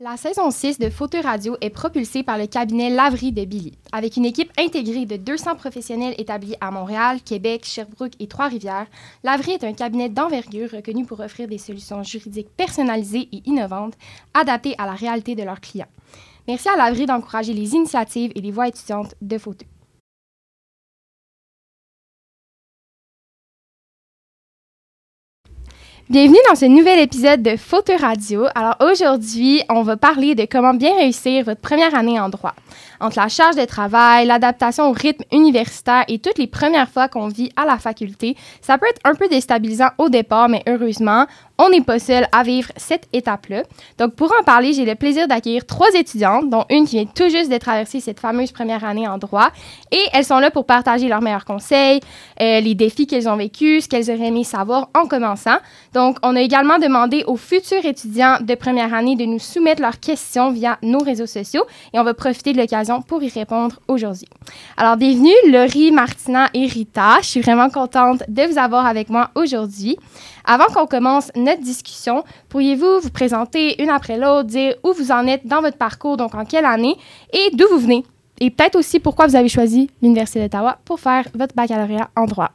La saison 6 de Fauteuil Radio est propulsée par le cabinet Laverie de Billy. Avec une équipe intégrée de 200 professionnels établis à Montréal, Québec, Sherbrooke et Trois-Rivières, Laverie est un cabinet d'envergure reconnu pour offrir des solutions juridiques personnalisées et innovantes, adaptées à la réalité de leurs clients. Merci à Laverie d'encourager les initiatives et les voix étudiantes de Fauteuil. Bienvenue dans ce nouvel épisode de Fauteuil Radio. Alors aujourd'hui, on va parler de comment bien réussir votre première année en droit. Entre la charge de travail, l'adaptation au rythme universitaire et toutes les premières fois qu'on vit à la faculté, ça peut être un peu déstabilisant au départ, mais heureusement, on n'est pas seul à vivre cette étape-là. Donc pour en parler, j'ai le plaisir d'accueillir 3 étudiantes, dont une qui vient tout juste de traverser cette fameuse première année en droit. Et elles sont là pour partager leurs meilleurs conseils, les défis qu'elles ont vécus, ce qu'elles auraient aimé savoir en commençant. Donc, on a également demandé aux futurs étudiants de première année de nous soumettre leurs questions via nos réseaux sociaux et on va profiter de l'occasion pour y répondre aujourd'hui. Alors, bienvenue Laurie, Martina et Rita. Je suis vraiment contente de vous avoir avec moi aujourd'hui. Avant qu'on commence notre discussion, pourriez-vous vous présenter une après l'autre, dire où vous en êtes dans votre parcours, donc en quelle année et d'où vous venez? Et peut-être aussi pourquoi vous avez choisi l'Université d'Ottawa pour faire votre baccalauréat en droit.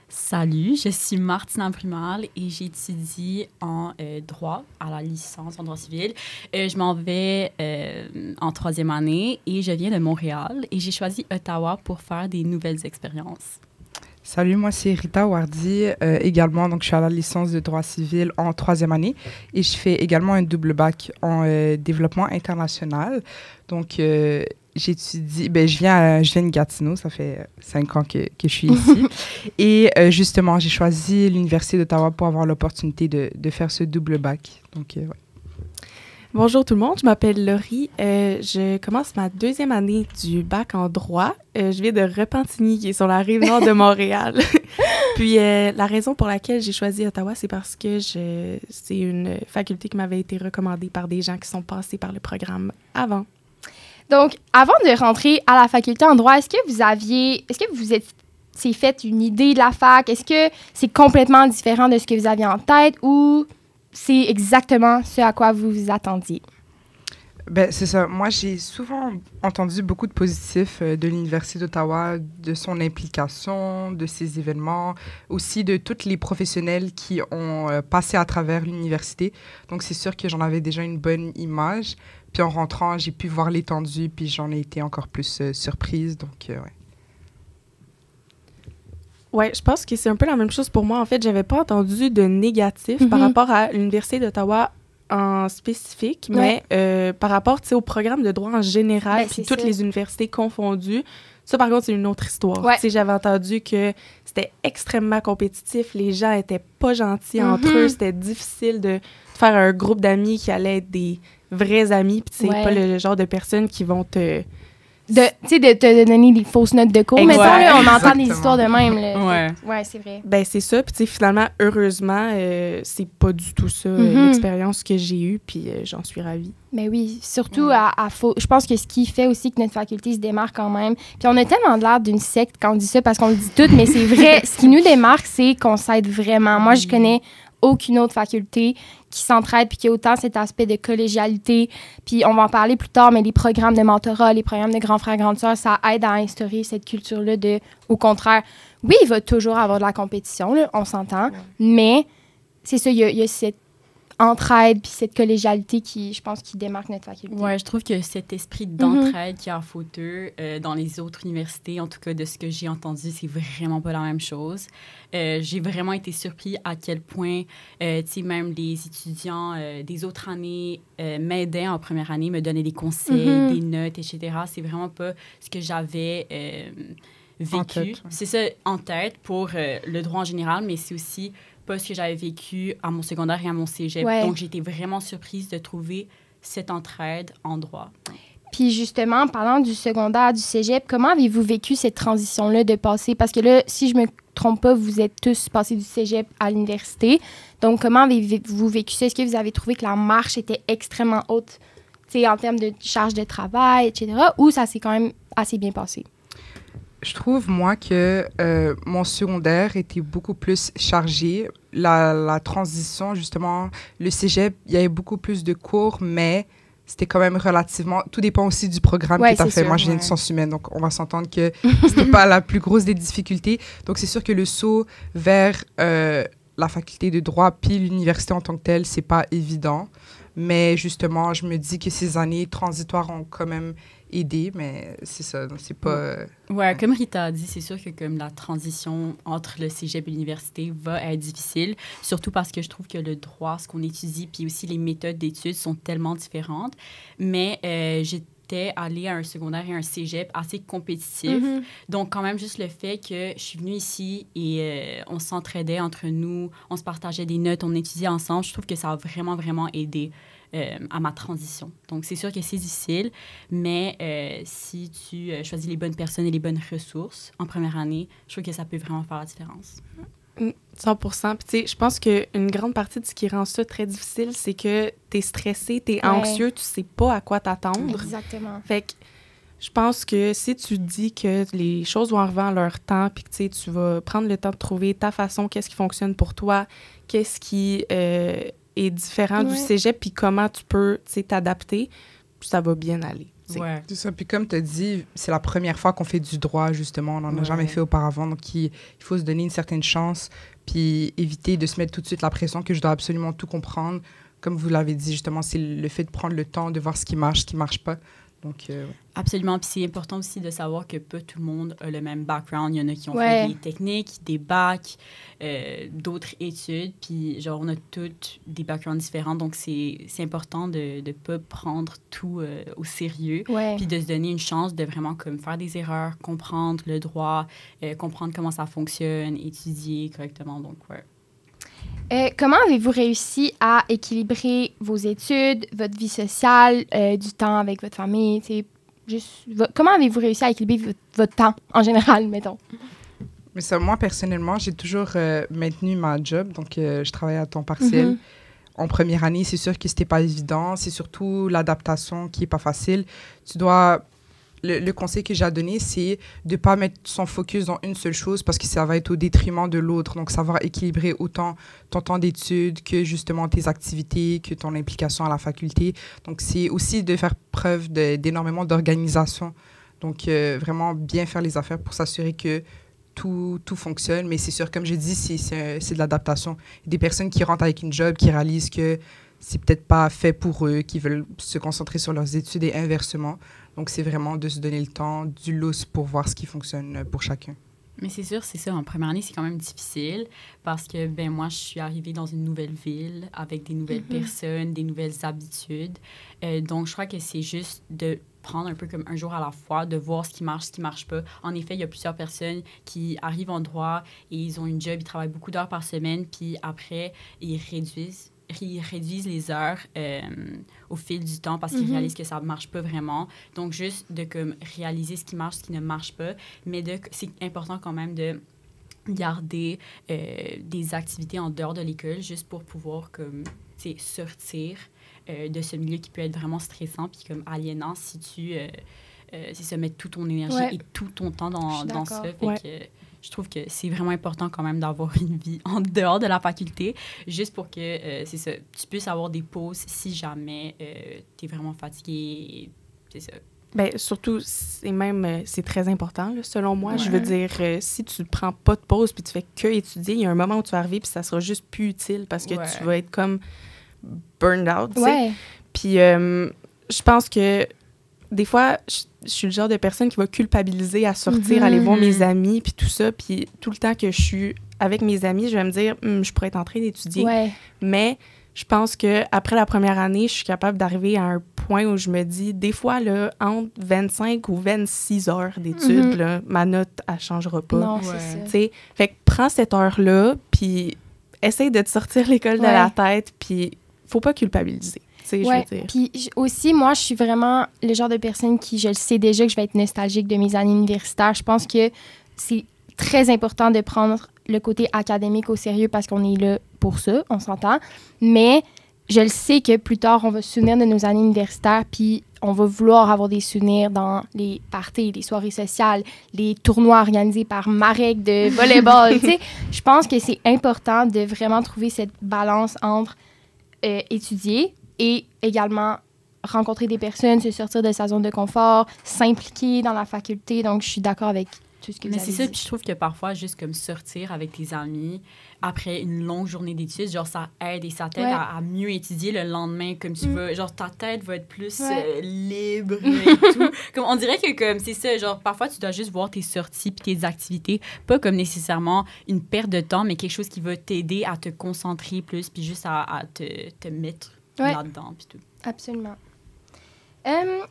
Salut, je suis Martina Brumal et j'étudie en droit à la licence en droit civil. Je m'en vais en 3e année et je viens de Montréal et j'ai choisi Ottawa pour faire des nouvelles expériences. Salut, moi c'est Rita Wardi, également, donc je suis à la licence de droit civil en 3e année et je fais également un double bac en développement international. Donc, j'étudie, je viens de Gatineau, ça fait 5 ans que je suis ici. Et justement, j'ai choisi l'Université d'Ottawa pour avoir l'opportunité de faire ce double bac. Donc, ouais. Bonjour tout le monde, je m'appelle Laurie. Je commence ma 2e année du bac en droit. Je viens de Repentigny, qui est sur la rive nord de Montréal. Puis la raison pour laquelle j'ai choisi Ottawa, c'est parce que c'est une faculté qui m'avait été recommandée par des gens qui sont passés par le programme avant. Donc, avant de rentrer à la faculté en droit, est-ce que vous s'est fait une idée de la fac? Est-ce que c'est complètement différent de ce que vous aviez en tête ou c'est exactement ce à quoi vous vous attendiez? Ben, c'est ça. Moi, j'ai souvent entendu beaucoup de positifs de l'Université d'Ottawa, de son implication, de ses événements, aussi de tous les professionnels qui ont passé à travers l'université. Donc, c'est sûr que j'en avais déjà une bonne image. Puis en rentrant, j'ai pu voir l'étendue, puis j'en ai été encore plus surprise. Donc, ouais. Ouais, je pense que c'est un peu la même chose pour moi. En fait, j'avais pas entendu de négatif par rapport à l'Université d'Ottawa en spécifique, mais par rapport au programme de droit en général, puis toutes les universités confondues, ça, par contre, c'est une autre histoire. Ouais. J'avais entendu que c'était extrêmement compétitif, les gens étaient pas gentils entre eux, c'était difficile de faire un groupe d'amis qui allait être des vrais amis, puis c'est pas le genre de personnes qui vont te te donner des fausses notes de cours. Mais là, on entend des histoires de même. Là. Ouais, c'est vrai. Ben, c'est ça. Puis, finalement, heureusement, c'est pas du tout ça, l'expérience que j'ai eue. Puis, j'en suis ravie. Mais oui, surtout je pense que ce qui fait aussi que notre faculté se démarque quand même. Puis, on a tellement l'air d'une secte quand on dit ça parce qu'on le dit tout, mais c'est vrai. Ce qui nous démarque, c'est qu'on s'aide vraiment. Moi, je connais aucune autre faculté qui s'entraide puis qui a autant cet aspect de collégialité. Puis on va en parler plus tard, mais les programmes de mentorat, les programmes de grands frères, grandes sœurs, ça aide à instaurer cette culture-là de, au contraire, oui, il va toujours avoir de la compétition, là, on s'entend, mais c'est ça, il y a cette entraide puis cette collégialité qui, je pense, qui démarque notre faculté. Oui, je trouve que cet esprit d'entraide qu'il y a à Fauteuil, dans les autres universités, en tout cas de ce que j'ai entendu, c'est vraiment pas la même chose. J'ai vraiment été surpris à quel point, même les étudiants des autres années m'aidaient en première année, me donnaient des conseils, des notes, etc. C'est vraiment pas ce que j'avais vécu. C'est ça, en tête pour le droit en général, mais c'est aussi pas ce que j'avais vécu à mon secondaire et à mon cégep. Ouais. Donc, j'ai été vraiment surprise de trouver cette entraide en droit. Puis justement, en parlant du secondaire, du cégep, comment avez-vous vécu cette transition-là de passer? Parce que là, si je me trompe pas, vous êtes tous passés du cégep à l'université. Donc, comment avez-vous vécu ça? Est-ce que vous avez trouvé que la marche était extrêmement haute, en termes de charge de travail, etc., ou ça s'est quand même assez bien passé? Je trouve, moi, que mon secondaire était beaucoup plus chargé. La transition, justement, le cégep, il y avait beaucoup plus de cours, mais c'était quand même relativement... Tout dépend aussi du programme que tu as fait. Moi, je viens de sciences humaines, donc on va s'entendre que c'était pas la plus grosse des difficultés. Donc, c'est sûr que le saut vers la faculté de droit puis l'université en tant que telle, c'est pas évident. Mais justement, je me dis que ces années transitoires ont quand même aidé, mais c'est ça, donc c'est pas... Ouais, comme Rita a dit, c'est sûr que comme la transition entre le cégep et l'université va être difficile, surtout parce que je trouve que le droit, ce qu'on étudie, puis aussi les méthodes d'études sont tellement différentes. Mais j'étais allée à un secondaire et un cégep assez compétitif. Donc, quand même, juste le fait que je suis venue ici et on s'entraidait entre nous, on se partageait des notes, on étudiait ensemble, je trouve que ça a vraiment, vraiment aidé à ma transition. Donc, c'est sûr que c'est difficile, mais si tu choisis les bonnes personnes et les bonnes ressources en première année, je trouve que ça peut vraiment faire la différence. 100%. Puis, tu sais, je pense qu'une grande partie de ce qui rend ça très difficile, c'est que tu es stressé, tu es anxieux, tu sais pas à quoi t'attendre. Exactement. Fait que je pense que si tu dis que les choses vont arriver en leur temps, puis que tu vas prendre le temps de trouver ta façon, qu'est-ce qui fonctionne pour toi, qu'est-ce qui est différent du cégep, puis comment tu peux t'adapter, ça va bien aller. Ouais. C'est ça. Puis comme tu as dit, c'est la première fois qu'on fait du droit, justement. On n'en a jamais fait auparavant. Donc, il faut se donner une certaine chance, puis éviter de se mettre tout de suite la pression que je dois absolument tout comprendre. Comme vous l'avez dit, justement, c'est le fait de prendre le temps de voir ce qui marche pas. Donc, Absolument. Puis c'est important aussi de savoir que pas tout le monde a le même background. Il y en a qui ont fait des techniques, des bacs, d'autres études. Puis, genre, on a toutes des backgrounds différents. Donc, c'est important de ne pas prendre tout au sérieux. Puis de se donner une chance de vraiment comme faire des erreurs, comprendre le droit, comprendre comment ça fonctionne, étudier correctement. Donc, comment avez-vous réussi à équilibrer vos études, votre vie sociale, du temps avec votre famille? Comment avez-vous réussi à équilibrer votre temps en général, mettons? Mais ça, moi, personnellement, j'ai toujours maintenu ma job. Donc, je travaillais à temps partiel. En première année, c'est sûr que c'était pas évident. C'est surtout l'adaptation qui est pas facile. Tu dois... Le conseil que j'ai à donner, c'est de ne pas mettre son focus dans une seule chose parce que ça va être au détriment de l'autre. Donc, savoir équilibrer autant ton temps d'études que justement tes activités, que ton implication à la faculté. Donc, c'est aussi de faire preuve d'énormément d'organisation. Donc, vraiment bien faire les affaires pour s'assurer que tout fonctionne. Mais c'est sûr, comme je dis, c'est de l'adaptation. Des personnes qui rentrent avec une job, qui réalisent que c'est peut-être pas fait pour eux, qui veulent se concentrer sur leurs études et inversement. Donc, c'est vraiment de se donner le temps, du lousse pour voir ce qui fonctionne pour chacun. Mais c'est sûr, c'est ça. En première année, c'est quand même difficile parce que, moi, je suis arrivée dans une nouvelle ville avec des nouvelles personnes, des nouvelles habitudes. Donc, je crois que c'est juste de prendre un peu comme un jour à la fois, de voir ce qui marche pas. En effet, il y a plusieurs personnes qui arrivent en droit et ils ont une job, ils travaillent beaucoup d'heures par semaine, puis après, ils réduisent les heures au fil du temps parce qu'ils réalisent que ça ne marche pas vraiment. Donc, juste de comme, réaliser ce qui marche, ce qui ne marche pas. Mais c'est important quand même de garder des activités en dehors de l'école juste pour pouvoir comme, sortir de ce milieu qui peut être vraiment stressant puis comme aliénant si tu mettre toute ton énergie et tout ton temps dans ça. Fait que, je trouve que c'est vraiment important quand même d'avoir une vie en dehors de la faculté, juste pour que, tu puisses avoir des pauses si jamais tu es vraiment fatigué. C'est ça. Bien, surtout, c'est très important, là, selon moi. Je veux dire, si tu ne prends pas de pause puis tu fais que étudier, il y a un moment où tu vas arriver puis ça sera juste plus utile parce que tu vas être comme burned out, tu sais. Puis je pense que des fois, je suis le genre de personne qui va culpabiliser à sortir, aller voir mes amis, puis tout ça. Puis tout le temps que je suis avec mes amis, je vais me dire, je pourrais être en train d'étudier. Mais je pense qu'après la première année, je suis capable d'arriver à un point où je me dis, des fois, là, entre 25 ou 26 heures d'études, là, ma note, elle ne changera pas. Non, c'est ça. T'sais, fait que prends cette heure-là, puis essaye de te sortir l'école de la tête, puis faut pas culpabiliser. Puis aussi, moi, je suis vraiment le genre de personne qui, je le sais déjà que je vais être nostalgique de mes années universitaires. Je pense que c'est très important de prendre le côté académique au sérieux parce qu'on est là pour ça, on s'entend. Mais je le sais que plus tard, on va se souvenir de nos années universitaires, puis on va vouloir avoir des souvenirs dans les parties, les soirées sociales, les tournois organisés par Marek de volleyball. Je pense que c'est important de vraiment trouver cette balance entre étudier et également rencontrer des personnes, se sortir de sa zone de confort, s'impliquer dans la faculté. Donc, je suis d'accord avec tout ce que vous avez dit. Mais c'est ça, puis je trouve que parfois, juste comme sortir avec tes amis après une longue journée d'études, genre, ça aide et ça t'aide à mieux étudier le lendemain comme tu veux. Genre, ta tête va être plus libre et tout. Comme, on dirait que comme c'est ça, genre, parfois, tu dois juste voir tes sorties puis tes activités, pas comme nécessairement une perte de temps, mais quelque chose qui va t'aider à te concentrer plus puis juste à te mettre là-dedans puis tout. Absolument.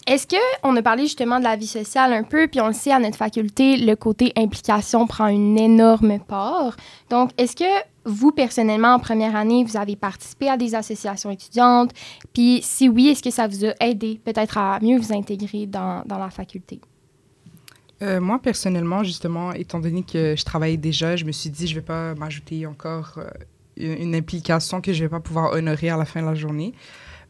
Est-ce qu'on a parlé justement de la vie sociale un peu, puis on le sait, à notre faculté, le côté implication prend une énorme part. Donc, est-ce que vous, personnellement, en première année, vous avez participé à des associations étudiantes? Puis si oui, est-ce que ça vous a aidé peut-être à mieux vous intégrer dans la faculté? Moi, personnellement, justement, étant donné que je travaillais déjà, je me suis dit, je ne vais pas m'ajouter encore une implication que je ne vais pas pouvoir honorer à la fin de la journée.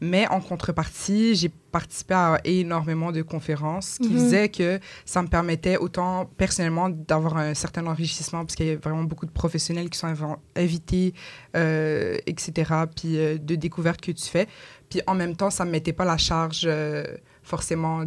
Mais en contrepartie, j'ai participé à énormément de conférences qui faisaient que ça me permettait autant personnellement d'avoir un certain enrichissement parce qu'il y a vraiment beaucoup de professionnels qui sont invités, etc., puis de découvertes que tu fais. Puis en même temps, ça ne me mettait pas la charge forcément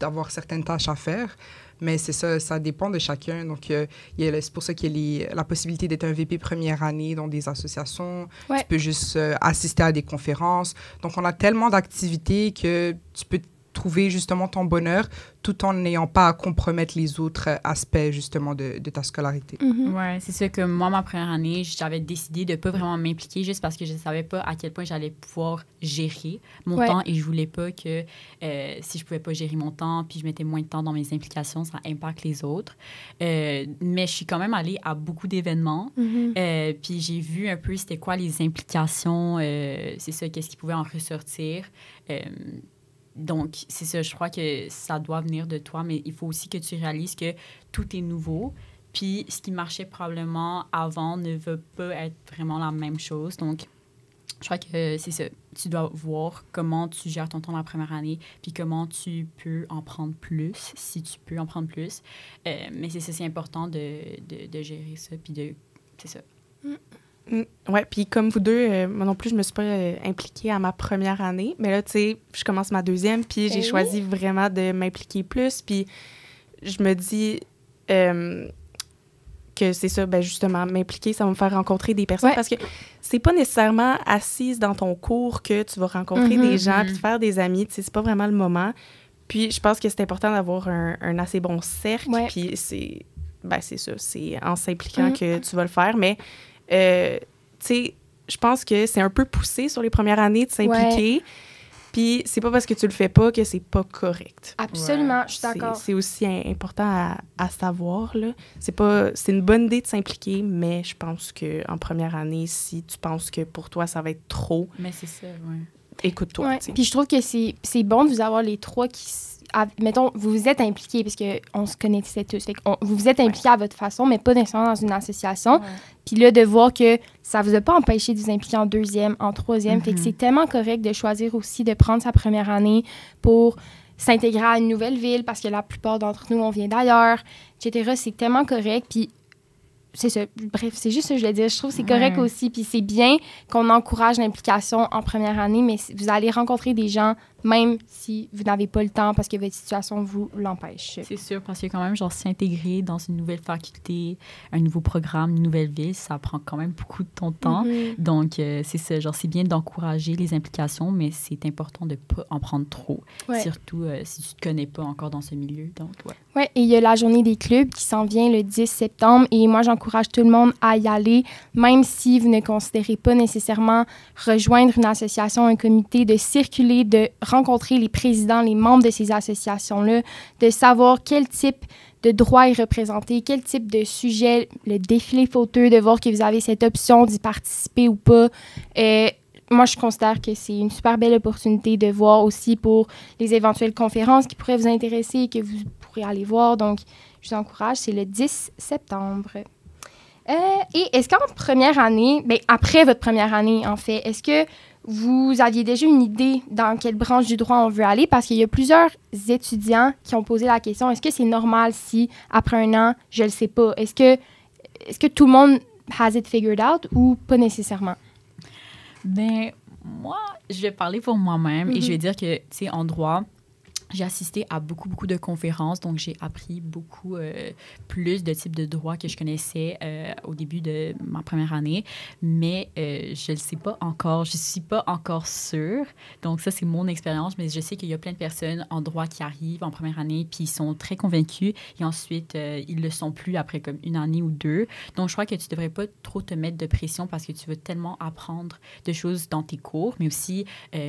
d'avoir certaines tâches à faire. Mais c'est ça, ça dépend de chacun. Donc, c'est pour ça qu'il y a la possibilité d'être un VP première année dans des associations. Ouais. Tu peux juste assister à des conférences. Donc, on a tellement d'activités que tu peux trouver justement ton bonheur tout en n'ayant pas à compromettre les autres aspects justement de ta scolarité. Ouais, c'est ça que moi, ma première année, j'avais décidé de ne pas vraiment m'impliquer juste parce que je ne savais pas à quel point j'allais pouvoir gérer mon temps et je ne voulais pas que si je ne pouvais pas gérer mon temps puis je mettais moins de temps dans mes implications, ça impacte les autres. Mais je suis quand même allée à beaucoup d'événements puis j'ai vu un peu c'était quoi les implications, c'est ça, qu'est-ce qui pouvait en ressortir. Donc, c'est ça, je crois que ça doit venir de toi, mais il faut aussi que tu réalises que tout est nouveau. Puis, ce qui marchait probablement avant ne veut pas être vraiment la même chose. Donc, je crois que c'est ça. Tu dois voir comment tu gères ton temps la première année, puis comment tu peux en prendre plus, si tu peux en prendre plus. Mais c'est ça, c'est important de gérer ça, puis c'est ça. Ouais, puis comme vous deux, moi non plus, je me suis pas impliquée à ma première année. Mais là, tu sais, je commence ma deuxième, puis j'ai choisi vraiment de m'impliquer plus. Puis je me dis que c'est ça, ben justement, m'impliquer, ça va me faire rencontrer des personnes. Parce que c'est pas nécessairement assise dans ton cours que tu vas rencontrer des gens puis te faire des amis. Tu sais, c'est pas vraiment le moment. Puis je pense que c'est important d'avoir un assez bon cercle. Puis c'est ça, c'est en s'impliquant que tu vas le faire. Mais tu sais, je pense que c'est un peu poussé sur les premières années de s'impliquer. Puis c'est pas parce que tu le fais pas que c'est pas correct. Absolument, je suis d'accord. C'est aussi important à savoir, là. C'est une bonne idée de s'impliquer, mais je pense qu'en première année, si tu penses que pour toi, ça va être trop... Mais c'est ça, écoute-toi. Puis je trouve que c'est bon de vous avoir les trois qui... mettons, vous vous êtes impliqués, parce qu'on se connaissait tous. Fait vous vous êtes impliqués à votre façon, mais pas nécessairement dans une association. Puis là, de voir que ça vous a pas empêché de vous impliquer en deuxième, en troisième. Fait que c'est tellement correct de choisir aussi de prendre sa première année pour s'intégrer à une nouvelle ville, parce que la plupart d'entre nous, on vient d'ailleurs, etc. C'est tellement correct. Puis c'est ça. Bref, c'est juste ça que je voulais dire. Je trouve que c'est correct aussi. Puis c'est bien qu'on encourage l'implication en première année, mais vous allez rencontrer des gens, même si vous n'avez pas le temps parce que votre situation vous l'empêche. C'est sûr, parce que quand même, genre, s'intégrer dans une nouvelle faculté, un nouveau programme, une nouvelle ville, ça prend quand même beaucoup de ton temps. Donc, c'est ça. Genre, c'est bien d'encourager les implications, mais c'est important de ne pas en prendre trop. Surtout si tu ne te connais pas encore dans ce milieu. Donc, Oui, et il y a la journée des clubs qui s'en vient le 10 septembre. Et moi, j'encourage tout le monde à y aller, même si vous ne considérez pas nécessairement rejoindre une association, un comité, de circuler, de rencontrer les présidents, les membres de ces associations-là, de savoir quel type de droit est représenté, quel type de sujet, le défilé fauteux, de voir que vous avez cette option d'y participer ou pas. Moi, je considère que c'est une super belle opportunité de voir aussi pour les éventuelles conférences qui pourraient vous intéresser et que vous pourrez aller voir. Donc, je vous encourage, c'est le 10 septembre. Et est-ce qu'en première année, après votre première année, en fait, est-ce que vous aviez déjà une idée dans quelle branche du droit on veut aller? Parce qu'il y a plusieurs étudiants qui ont posé la question, est-ce que c'est normal si, après un an, je le sais pas? Est-ce que tout le monde has it figured out ou pas nécessairement? Ben, moi, je vais parler pour moi-même et je vais dire que, tu sais, en droit, j'ai assisté à beaucoup de conférences, donc j'ai appris beaucoup plus de types de droits que je connaissais au début de ma première année, mais je ne le sais pas encore, je ne suis pas encore sûre. Donc ça, c'est mon expérience, mais je sais qu'il y a plein de personnes en droit qui arrivent en première année, puis ils sont très convaincus, et ensuite, ils ne le sont plus après comme une année ou deux. Donc je crois que tu ne devrais pas trop te mettre de pression parce que tu veux tellement apprendre de choses dans tes cours, mais aussi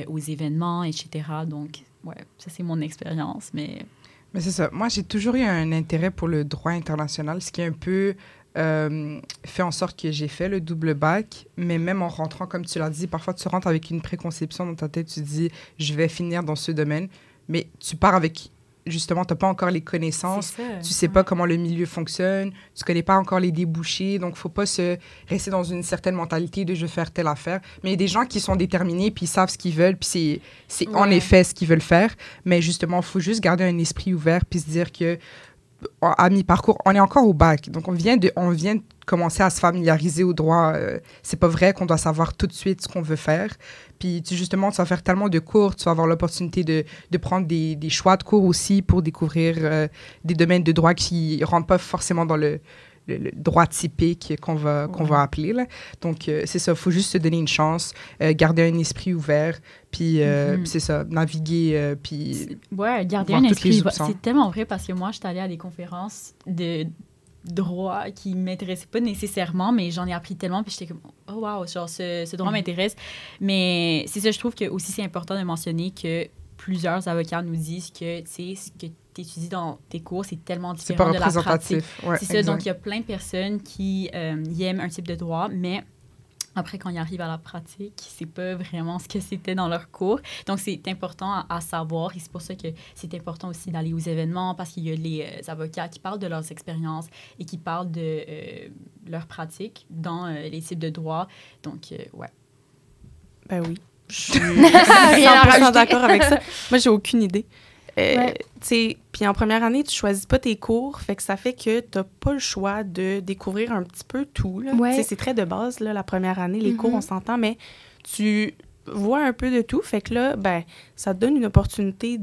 aux événements, etc. Donc, ouais, ça, c'est mon expérience, mais... Mais c'est ça. Moi, j'ai toujours eu un intérêt pour le droit international, ce qui a un peu fait en sorte que j'ai fait le double bac. Mais même en rentrant, comme tu l'as dit, parfois, tu rentres avec une préconception dans ta tête. Tu te dis, je vais finir dans ce domaine. Mais tu pars avec... Justement, tu n'as pas encore les connaissances, tu ne sais pas comment le milieu fonctionne, tu ne connais pas encore les débouchés, donc il ne faut pas se rester dans une certaine mentalité de « je vais faire telle affaire ». Mais il y a des gens qui sont déterminés, puis ils savent ce qu'ils veulent, puis c'est en effet ce qu'ils veulent faire. Mais justement, il faut juste garder un esprit ouvert, puis se dire que à mi-parcours, on est encore au bac, donc on vient de commencer à se familiariser au droit. C'est pas vrai qu'on doit savoir tout de suite ce qu'on veut faire. Puis justement, tu vas faire tellement de cours, tu vas avoir l'opportunité de prendre des choix de cours aussi pour découvrir des domaines de droit qui ne rentrent pas forcément dans le droit typique qu'on va appeler. Là. Donc, c'est ça, il faut juste se donner une chance, garder un esprit ouvert, puis c'est ça, naviguer, puis ouais, garder un esprit ouvert. C'est tellement vrai parce que moi, je suis allée à des conférences de droit qui ne m'intéressaient pas nécessairement, mais j'en ai appris tellement, puis j'étais comme, oh wow, genre, ce droit m'intéresse. Mais c'est ça, je trouve que aussi c'est important de mentionner que plusieurs avocats nous disent que, tu sais, ce que tu étudies dans tes cours, c'est tellement différent de la pratique. Ouais, c'est ça, donc il y a plein de personnes qui aiment un type de droit, mais après, quand ils arrivent à la pratique, c'est pas vraiment ce que c'était dans leur cours. Donc, c'est important à savoir et c'est pour ça que c'est important aussi d'aller aux événements parce qu'il y a les avocats qui parlent de leurs expériences et qui parlent de leur pratique dans les types de droit. Donc, ouais. Ben oui. Je suis 100% d'accord avec ça. Moi, j'ai aucune idée. Puis en première année, tu choisis pas tes cours, fait que ça fait que t'as pas le choix de découvrir un petit peu tout. Là. C'est très de base, là, la première année, les cours, on s'entend, mais tu vois un peu de tout, fait que là, ben, ça te donne une opportunité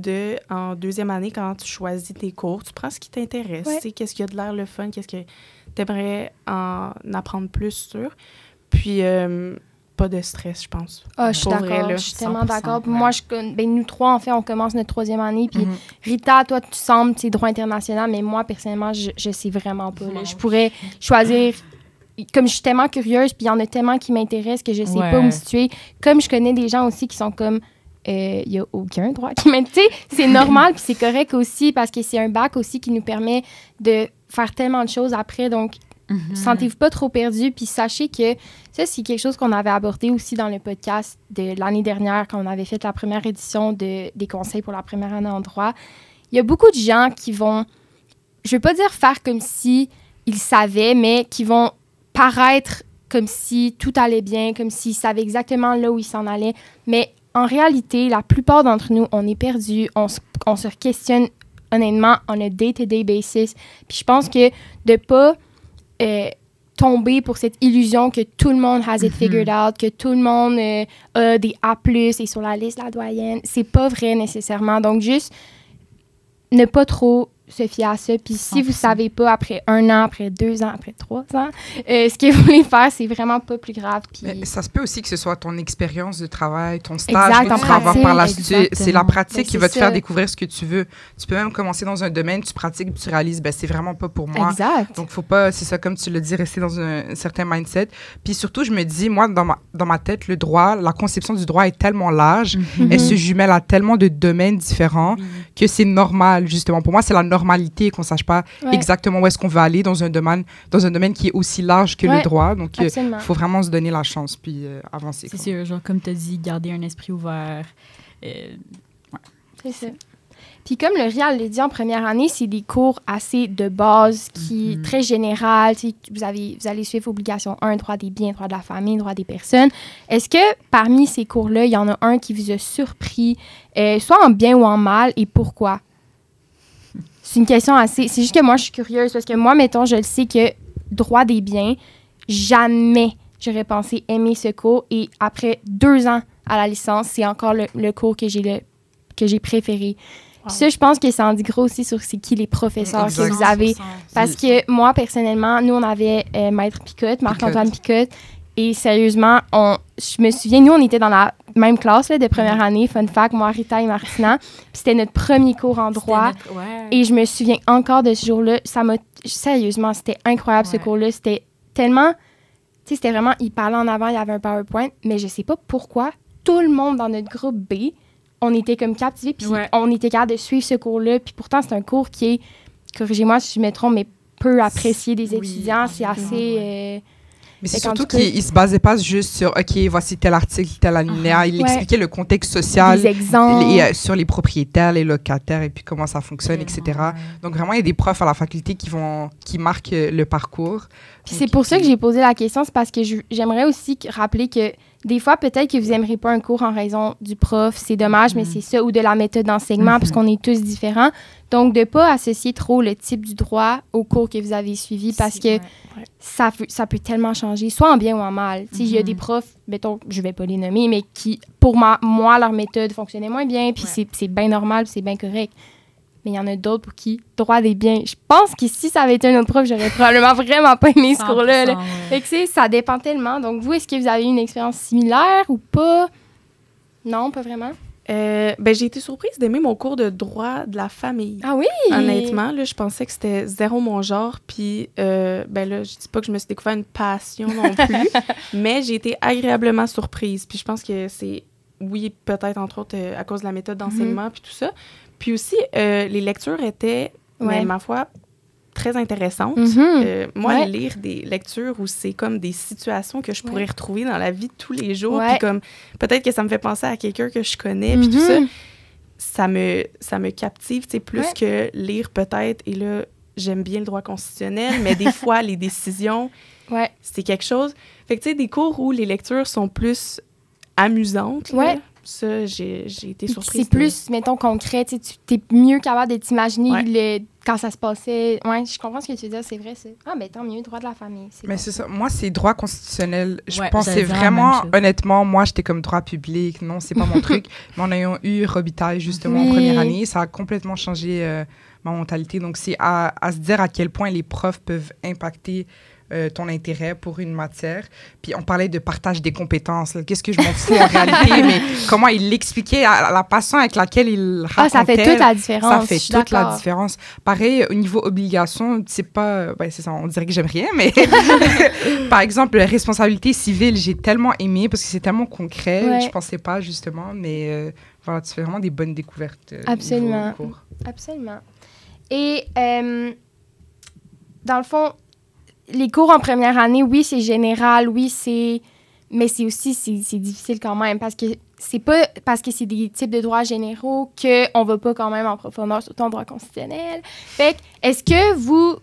en deuxième année, quand tu choisis tes cours, tu prends ce qui t'intéresse, qu'est-ce qui a de l'air le fun, qu'est-ce que t'aimerais en apprendre plus sur. Puis... pas de stress, je pense. Ah, je suis d'accord. Je suis tellement d'accord. Moi, nous trois, en fait, on commence notre troisième année. Puis Rita, toi, tu sembles, tu sais, droit international, mais moi, personnellement, je sais vraiment pas. Là. Je pourrais choisir... Comme je suis tellement curieuse, puis il y en a tellement qui m'intéressent que je sais pas où me situer. Comme je connais des gens aussi qui sont comme... Il n'y a aucun droit qui m'intéresse. Tu sais, c'est normal, puis c'est correct aussi, parce que c'est un bac aussi qui nous permet de faire tellement de choses après. Donc, sentez-vous pas trop perdu, puis sachez que ça, c'est quelque chose qu'on avait abordé aussi dans le podcast de l'année dernière, quand on avait fait la première édition des conseils pour la première année en droit. Il y a beaucoup de gens qui vont, je veux pas dire faire comme si ils savaient, mais qui vont paraître comme si tout allait bien, comme s'ils savaient exactement là où ils s'en allaient. Mais en réalité, la plupart d'entre nous, on est perdus, on se questionne honnêtement on a day-to-day basis. Puis je pense que de pas tomber pour cette illusion que tout le monde has it figured out, que tout le monde a des A+, et sur la liste la doyenne. C'est pas vrai nécessairement. Donc, juste ne pas trop se fier à ça. Puis si vous savez pas, après 1 an, après 2 ans, après 3 ans, ce que vous voulez faire, c'est vraiment pas plus grave. Puis... ça se peut aussi que ce soit ton expérience de travail, ton stage que tu vas avoir par la suite. C'est la pratique qui va te faire découvrir ce que tu veux. Tu peux même commencer dans un domaine, tu pratiques, tu réalises, c'est vraiment pas pour moi. Exact. Donc, faut pas, c'est ça, comme tu l'as dit, rester dans un certain mindset. Puis surtout, je me dis, moi, dans ma tête, le droit, la conception du droit est tellement large, elle se jumelle à tellement de domaines différents que c'est normal, justement. Pour moi, c'est la normalité qu'on sache pas exactement où est-ce qu'on veut aller dans un domaine qui est aussi large que le droit. Donc, il faut vraiment se donner la chance puis avancer. C'est sûr, genre, comme tu as dit, garder un esprit ouvert. C'est ça. Puis comme le Rial l'a dit en première année, c'est des cours assez de base, très général. Vous allez suivre obligation 1, droit des biens, droit de la famille, droit des personnes. Est-ce que parmi ces cours-là, il y en a un qui vous a surpris, soit en bien ou en mal, et pourquoi? C'est une question assez... C'est juste que moi, je suis curieuse, parce que moi, mettons, je le sais que droit des biens, jamais j'aurais pensé aimer ce cours. Et après 2 ans à la licence, c'est encore le cours que j'ai préféré. Puis ça, je pense que ça en dit gros aussi sur c'est qui les professeurs que vous avez. Parce que moi, personnellement, nous, on avait Maître Picotte, Marc-Antoine Picotte. Et sérieusement, je me souviens, nous, on était dans la même classe là, de première année, fun fact, moi, Rita et Martina. Puis c'était notre premier cours en droit. Et je me souviens encore de ce jour-là. Sérieusement, c'était incroyable ce cours-là. C'était tellement... Tu sais, c'était vraiment... Il parlait en avant, il y avait un PowerPoint. Mais je sais pas pourquoi, tout le monde dans notre groupe B, on était comme captivés. Puis on était capable de suivre ce cours-là. Puis pourtant, c'est un cours qui est, corrigez-moi si je me trompe, mais peu apprécié des étudiants. C'est assez... Mais c'est surtout qu'il ne se basait pas juste sur, OK, voici tel article, tel alinéa. Il expliquait le contexte social. Des exemples. Sur les propriétaires, les locataires, et puis comment ça fonctionne, etc. Donc, vraiment, il y a des profs à la faculté qui marquent le parcours. C'est pour ça que j'ai posé la question. C'est parce que j'aimerais aussi rappeler que des fois, peut-être que vous n'aimerez pas un cours en raison du prof. C'est dommage, mais c'est ça. Ou de la méthode d'enseignement, parce qu'on est tous différents. Donc, de ne pas associer trop le type du droit au cours que vous avez suivi, parce que ça peut tellement changer, soit en bien ou en mal. Il y a des profs, mettons, je ne vais pas les nommer, mais qui, pour moi, leur méthode fonctionnait moins bien, puis c'est bien normal, c'est bien correct. Mais il y en a d'autres pour qui droit des biens. Je pense que si ça avait été un autre prof, j'aurais probablement vraiment pas aimé ce cours-là. Là. Fait que ça dépend tellement. Donc, vous, est-ce que vous avez eu une expérience similaire ou pas? Non, pas vraiment? J'ai été surprise d'aimer mon cours de droit de la famille. Ah oui? Honnêtement, là, je pensais que c'était zéro mon genre. Puis, là, je dis pas que je me suis découvert une passion non plus, mais j'ai été agréablement surprise. Puis, je pense que c'est, oui, peut-être entre autres à cause de la méthode d'enseignement puis tout ça. Puis aussi, les lectures étaient, ma foi, très intéressantes. Moi, lire des lectures où c'est comme des situations que je pourrais retrouver dans la vie de tous les jours, puis comme peut-être que ça me fait penser à quelqu'un que je connais, puis tout ça, ça me captive, tu sais, plus que lire peut-être. Et là, j'aime bien le droit constitutionnel, mais des fois, les décisions, c'est quelque chose. Fait que, tu sais, des cours où les lectures sont plus amusantes, là, ça, j'ai été surprise. C'est plus, mettons, concret. Tu es mieux capable de t'imaginer quand ça se passait. Oui, je comprends ce que tu veux dire, c'est vrai. Tant mieux, droit de la famille. Mais c'est ça. Moi, c'est droit constitutionnel. Je pensais vraiment, honnêtement, moi, j'étais comme droit public. Non, c'est pas mon truc. Mais en ayant eu Robitaille, justement, en première année, ça a complètement changé ma mentalité. Donc, c'est à se dire à quel point les profs peuvent impacter ton intérêt pour une matière. Puis on parlait de partage des compétences. Qu'est-ce que je m'en fous en réalité, mais comment il l'expliquait, la passion avec laquelle il racontait. Ça fait toute la différence. Ça fait toute la différence. Pareil, au niveau obligation, c'est pas... c'est ça, on dirait que j'aime rien, mais par exemple, la responsabilité civile, j'ai tellement aimé parce que c'est tellement concret. Je pensais pas, justement, mais voilà, tu fais vraiment des bonnes découvertes. Absolument. Cours. Absolument. Et dans le fond, les cours en première année, oui, c'est général, mais c'est aussi, c'est difficile quand même, parce que c'est pas parce que c'est des types de droits généraux qu'on va pas quand même en profondeur sur ton droit constitutionnel. Fait que, est-ce que vous...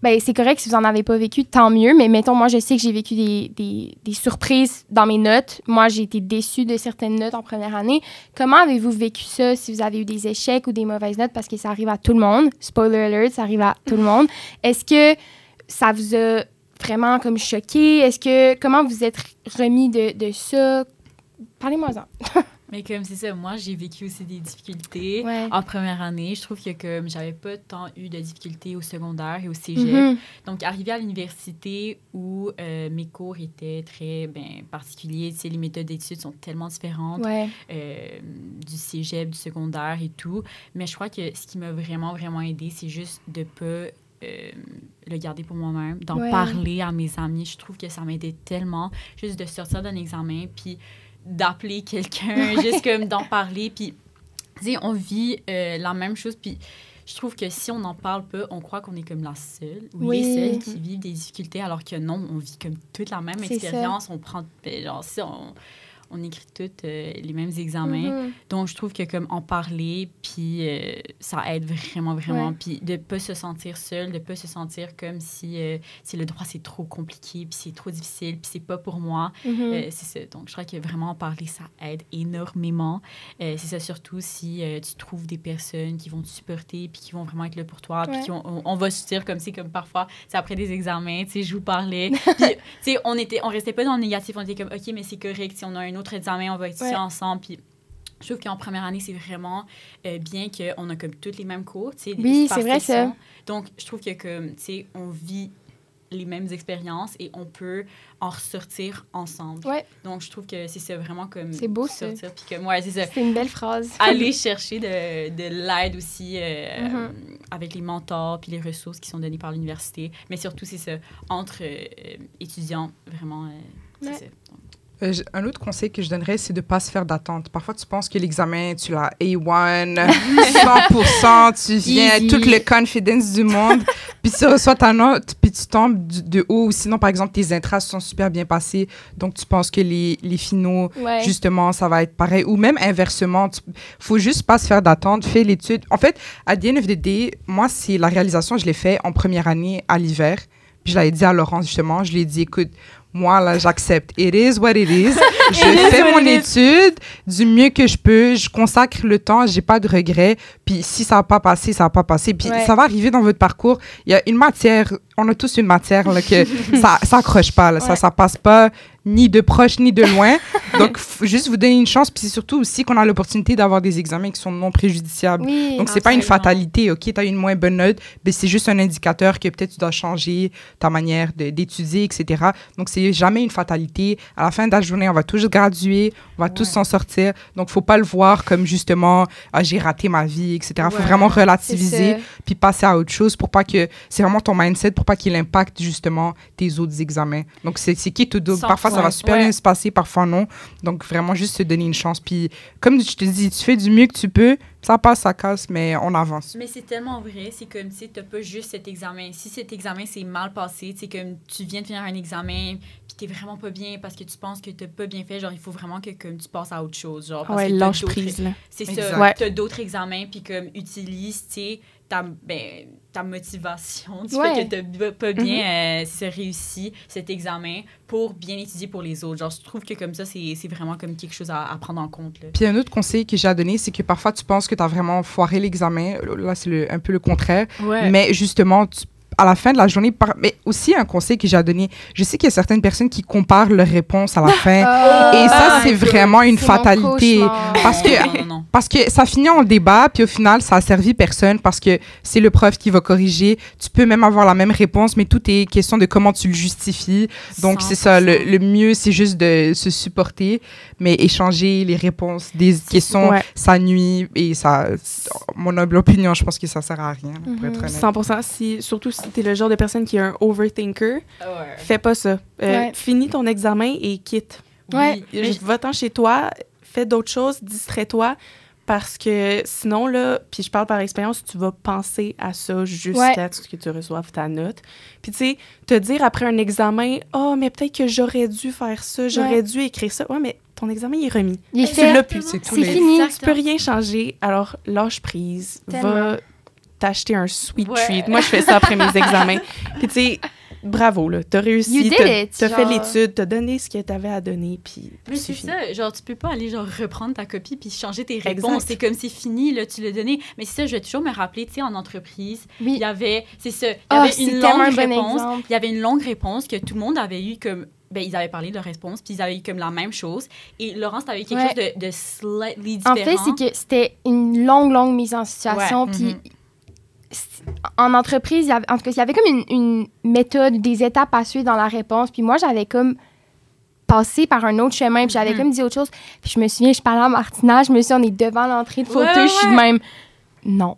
c'est correct si vous en avez pas vécu, tant mieux, mais mettons, moi, je sais que j'ai vécu des surprises dans mes notes. Moi, j'ai été déçue de certaines notes en première année. Comment avez-vous vécu ça, si vous avez eu des échecs ou des mauvaises notes? Parce que ça arrive à tout le monde. Spoiler alert, ça arrive à tout le monde. Est-ce que ça vous a vraiment comme choqué? Comment vous êtes remis de ça? Parlez-moi-en. Mais comme c'est ça, moi, j'ai vécu aussi des difficultés en première année. Je trouve que comme j'avais pas tant eu de difficultés au secondaire et au cégep. Donc, arrivé à l'université où mes cours étaient très particuliers, tu sais, les méthodes d'études sont tellement différentes du cégep, du secondaire et tout. Mais je crois que ce qui m'a vraiment, vraiment aidée, c'est juste de pas... le garder pour moi-même, d'en parler à mes amis. Je trouve que ça m'aidait tellement, juste de sortir d'un examen, puis d'appeler quelqu'un, juste comme d'en parler. Puis, tu sais, on vit la même chose, puis je trouve que si on n'en parle pas, on croit qu'on est comme la seule ou les seuls qui vivent des difficultés, alors que non, on vit comme toute la même expérience. On prend, genre, si on écrit toutes les mêmes examens. Donc, je trouve que comme en parler, puis ça aide vraiment, vraiment. Puis de ne pas se sentir seul, de ne pas se sentir comme si le droit, c'est trop compliqué, puis c'est trop difficile, puis c'est pas pour moi. C'est ça. Donc, je crois que vraiment en parler, ça aide énormément. C'est ça, surtout si tu trouves des personnes qui vont te supporter, puis qui vont vraiment être là pour toi, puis on va se dire comme c'est comme parfois, c'est après des examens, tu sais, je vous parlais. Puis, tu sais, on restait pas dans le négatif, on était comme, OK, mais c'est correct, si on a un autre autre examen, on va étudier ensemble. Puis je trouve qu'en première année, c'est vraiment bien qu'on a comme tous les mêmes cours. Oui, c'est vrai ça. Donc, je trouve que comme, on vit les mêmes expériences et on peut en ressortir ensemble. Ouais. Donc, je trouve que c'est ça, vraiment comme... C'est beau, sortir, ça. Puis que, ouais, c'est ça. C'est une belle phrase. Aller chercher de l'aide aussi avec les mentors puis les ressources qui sont données par l'université. Mais surtout, c'est ça, entre étudiants, vraiment, c'est ça. Donc, un autre conseil que je donnerais, c'est de ne pas se faire d'attente. Parfois, tu penses que l'examen, tu l'as A1, 100%, tu viens, Easy. tout le confidence du monde, puis tu reçois ta note, puis tu tombes de haut. Ou sinon, par exemple, tes intras sont super bien passés, donc tu penses que les finaux, justement, ça va être pareil. Ou même inversement, faut juste pas se faire d'attente, fais l'étude. En fait, à the end of the day, moi, c'est la réalisation, je l'ai fait en première année à l'hiver. Puis je l'avais dit à Laurence, justement, je lui ai dit, écoute, moi, là, j'accepte. It is what it is. Je fais mon étude du mieux que je peux. Je consacre le temps. J'ai pas de regrets. Puis si ça n'a pas passé, ça n'a pas passé. Puis ça va arriver dans votre parcours. Il y a une matière, on a tous une matière là, que ça accroche pas. Là. Ça passe pas ni de proche ni de loin. Donc, juste vous donner une chance. Puis c'est surtout aussi qu'on a l'opportunité d'avoir des examens qui sont non préjudiciables. Oui, donc, c'est pas une fatalité. OK, tu as une moins bonne note. Mais c'est juste un indicateur que peut-être tu dois changer ta manière d'étudier, etc. Donc, c'est jamais une fatalité. À la fin de la journée, on va tous graduer, on va tous s'en sortir. Donc, faut pas le voir comme justement, j'ai raté ma vie, etc. Faut vraiment relativiser puis passer à autre chose pour pas que... C'est vraiment ton mindset pour pas qu'il impacte justement tes autres examens. Donc, c'est qui tout double. Parfois, ça va super bien se passer, parfois non. Donc, vraiment, juste se donner une chance. Puis, comme je te dis, tu fais du mieux que tu peux. Ça passe, ça casse, mais on avance. Mais c'est tellement vrai. C'est comme, tu sais, t'as pas juste cet examen. Si cet examen s'est mal passé, tu sais, comme tu viens de finir un examen, puis t'es vraiment pas bien parce que tu penses que t'as pas bien fait, genre, il faut vraiment que comme, tu passes à autre chose. Genre, parce que lâche prise, là. C'est ça. T'as d'autres examens, puis comme, utilise, tu sais, ta motivation du fait que t'as pas bien réussi cet examen pour bien étudier pour les autres. Genre, je trouve que comme ça, c'est vraiment comme quelque chose à prendre en compte. Là. Puis un autre conseil que j'ai à donner, c'est que parfois, tu penses que tu as vraiment foiré l'examen. Là, c'est un peu le contraire. Ouais. Mais justement, à la fin de la journée, mais aussi un conseil que j'ai à donner, je sais qu'il y a certaines personnes qui comparent leurs réponses à la fin. Et ça, c'est vraiment une fatalité. Parce que ça finit en débat, puis au final, ça a servi personne parce que c'est le prof qui va corriger. Tu peux même avoir la même réponse, mais tout est question de comment tu le justifies. Donc, 100%. C'est ça. Le mieux, c'est juste de se supporter, mais échanger les réponses des questions, ça nuit. Et ça, mon humble opinion, je pense que ça sert à rien, pour être honnête. 100%. Surtout si t'es le genre de personne qui est un overthinker, fais pas ça. Finis ton examen et quitte. Va-t'en chez toi, fais d'autres choses, distrais-toi, parce que sinon, là, puis je parle par expérience, tu vas penser à ça jusqu'à ce que tu reçoives ta note. Puis tu sais, te dire après un examen, « Oh, mais peut-être que j'aurais dû faire ça, j'aurais dû écrire ça. » Ouais, mais ton examen, il est remis. Il est fait. Tu l'as plus. C'est fini. Tu peux rien changer, alors lâche prise. Va t'acheter un sweet treat. Moi, je fais ça après mes examens. Puis, tu sais, bravo, là. T'as réussi. T'as fait l'étude, t'as donné ce que t'avais à donner, puis c'est ça. Genre, tu peux pas aller, genre, reprendre ta copie puis changer tes réponses. C'est comme c'est fini, là, tu l'as donné. Mais c'est ça, je vais toujours me rappeler, tu sais, en entreprise, il y avait, c'est ça, il y avait une longue réponse. Il y avait une longue réponse que tout le monde avait eu comme... Ben, ils avaient parlé de leur réponse, puis ils avaient eu comme la même chose. Et Laurence, t'avais eu quelque chose de slightly différent. En fait, c'est que c'était une longue mise en situation, puis... En entreprise, en tout cas, il y avait comme une méthode, des étapes à suivre dans la réponse. Puis moi, j'avais comme passé par un autre chemin, puis j'avais comme dit autre chose. Puis je me souviens, je parlais à Martina, je me suis dit, on est devant l'entrée de fauteuil, je suis de même... Non.